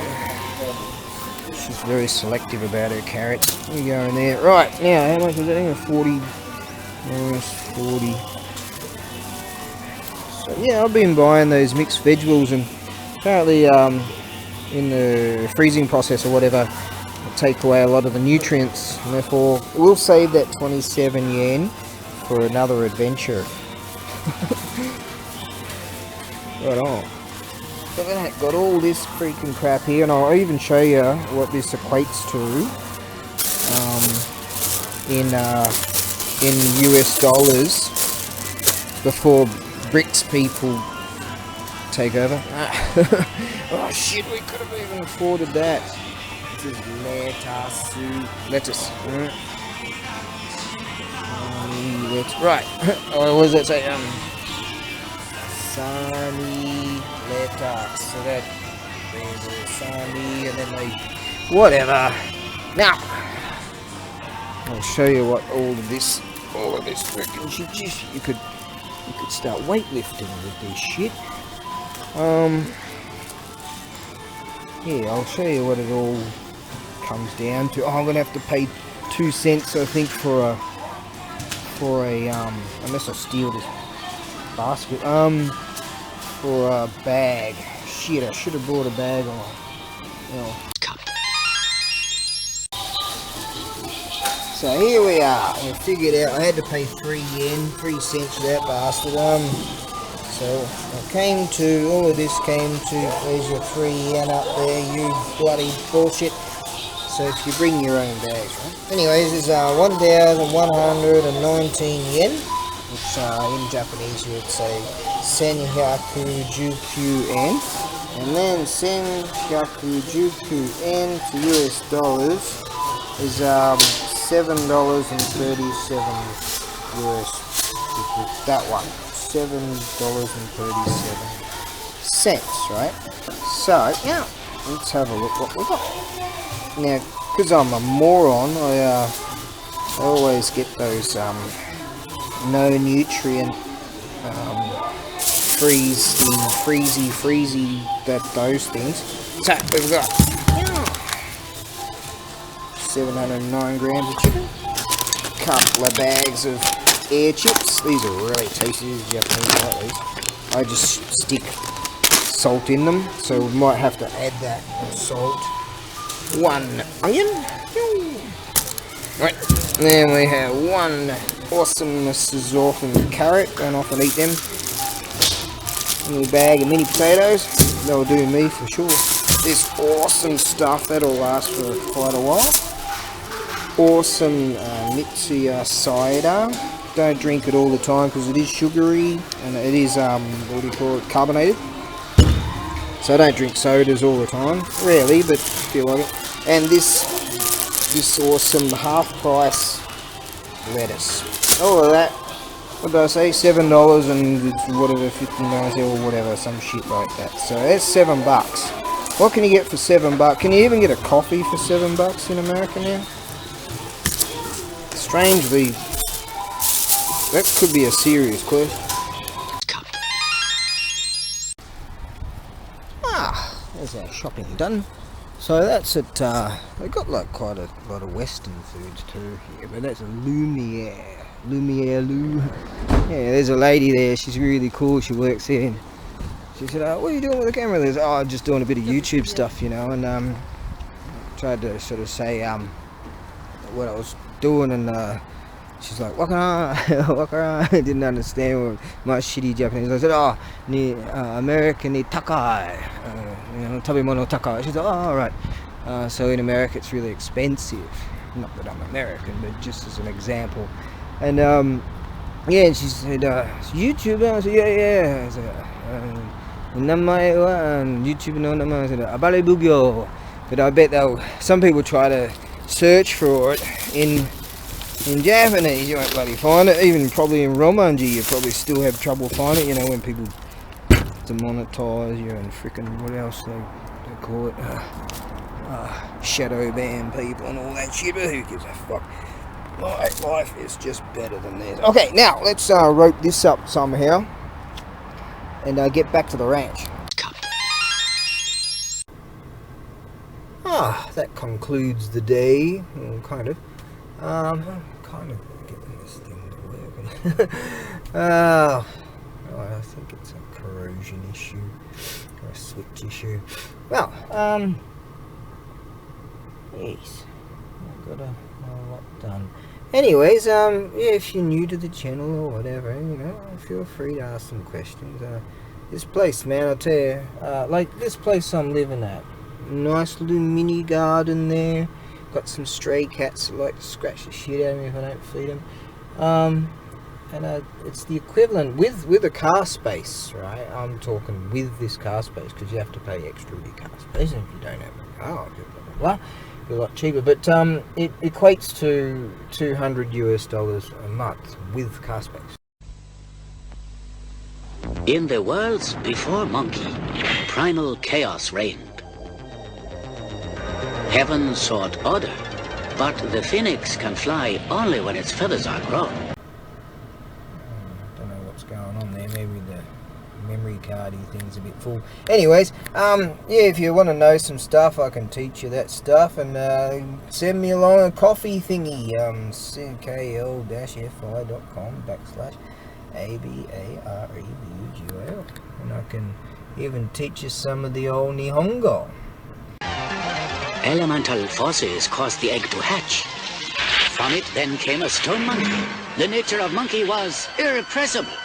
She's very selective about her carrots. We go in there. Right, now, how much was that? I think 40. Minus 40. So, yeah, I've been buying those mixed vegetables, and apparently, in the freezing process or whatever, take away a lot of the nutrients, and therefore we'll save that 27 yen for another adventure. Right on. Look at that, got all this freaking crap here, and I'll even show you what this equates to in US dollars before BRICS people take over. Oh shit, we could have even afforded that. This is lettuce. Right. Or what does that say? Sunny lettuce. So that there's a sunny, and then they whatever. Now I'll show you what all of this freaking shit. You could start weightlifting with this shit. Yeah, I'll show you what it all comes down to. Oh, I'm gonna have to pay 2 cents, I think, for a unless I steal this basket, for a bag. Shit, I should have bought a bag on. Oh. So here we are. We figured out I had to pay 3 cents for that bastard. So I came to, all of this came to, there's your 3 yen up there, you bloody bullshit. So if you bring your own bags, right? Anyways, there's 1,119 yen, which in Japanese you would say Senhyaku Juku en. And then Senhyaku Juku en to US dollars is $7.37 US. That one. $7.37, right? So, yeah, let's have a look what we got. Now, because I'm a moron, I always get those no nutrient freezy, those things. So, we've got 709 grams of chicken, couple of bags of air chips. These are really tasty. These are Japanese, like these. I just stick salt in them, so we might have to add that salt. 1 onion. Right, then we have 1 awesomenesses off and carrot, going off and eat them. A little bag of mini potatoes, that'll do me for sure. This awesome stuff, that'll last for quite a while. Awesome Mitsuya cider. Don't drink it all the time because it is sugary and it is, what do you call it, carbonated. So I don't drink sodas all the time, rarely, but if you like it. And this awesome half price lettuce. All of that, what did I say, $7 and it's whatever, 59 or whatever, some shit like that. So that's $7. What can you get for $7? Can you even get a coffee for $7 in America now? Strangely, that could be a serious question. There's our shopping done. So that's it. They got like quite a lot of Western foods too here, but that's a Lumiere Lou. Yeah, there's a lady there. She's really cool. She works here. And she said, "What are you doing with the camera?" There's, "Oh, just doing a bit of YouTube stuff, you know." And tried to sort of say what I was doing, and she's like, "Waka," I didn't understand my shitty Japanese. I said, "Oh, ni American ni takai, tabimono takai." She's like, "Oh, all right." So in America, it's really expensive. Not that I'm American, but just as an example. And yeah, and she said, "YouTuber?" I said, "Yeah." I said, "Namae wa YouTube no namae." I said, "ABAREBUGYO." But I bet some people try to search for it in Japanese, you won't bloody find it. Even probably in Romanji, you probably still have trouble finding it. You know, when people demonetize you and frickin' what else they call it, shadow ban people and all that shit. But who gives a fuck? My life is just better than theirs. Okay, now let's rope this up somehow and get back to the ranch. That concludes the day. Well, kind of. Kind of getting this thing to work. I think it's a corrosion issue or a switch issue. Well, yes, I've got a lot done. Anyways, yeah, if you're new to the channel or whatever, you know, feel free to ask some questions. This place, man, I tell you, like this place I'm living at, nice little mini garden there. Got some stray cats that like to scratch the shit out of me if I don't feed them. And it's the equivalent with a car space, right? I'm talking with this car space because you have to pay extra with your car space, and if you don't have a car, blah blah blah, it'll be a lot cheaper. But it equates to $200 a month with car space. In the worlds before Monkey, primal chaos reigned. Heaven sought order, but the phoenix can fly only when its feathers are grown. Don't know what's going on there. Maybe the memory cardy thing's a bit full. Anyways, yeah, if you want to know some stuff, I can teach you that stuff, and send me along a coffee thingy. ckl-fi.com/ABAREBUGYO, and I can even teach you some of the old Nihongo. Elemental forces caused the egg to hatch. From it then came a stone monkey. The nature of monkey was irrepressible.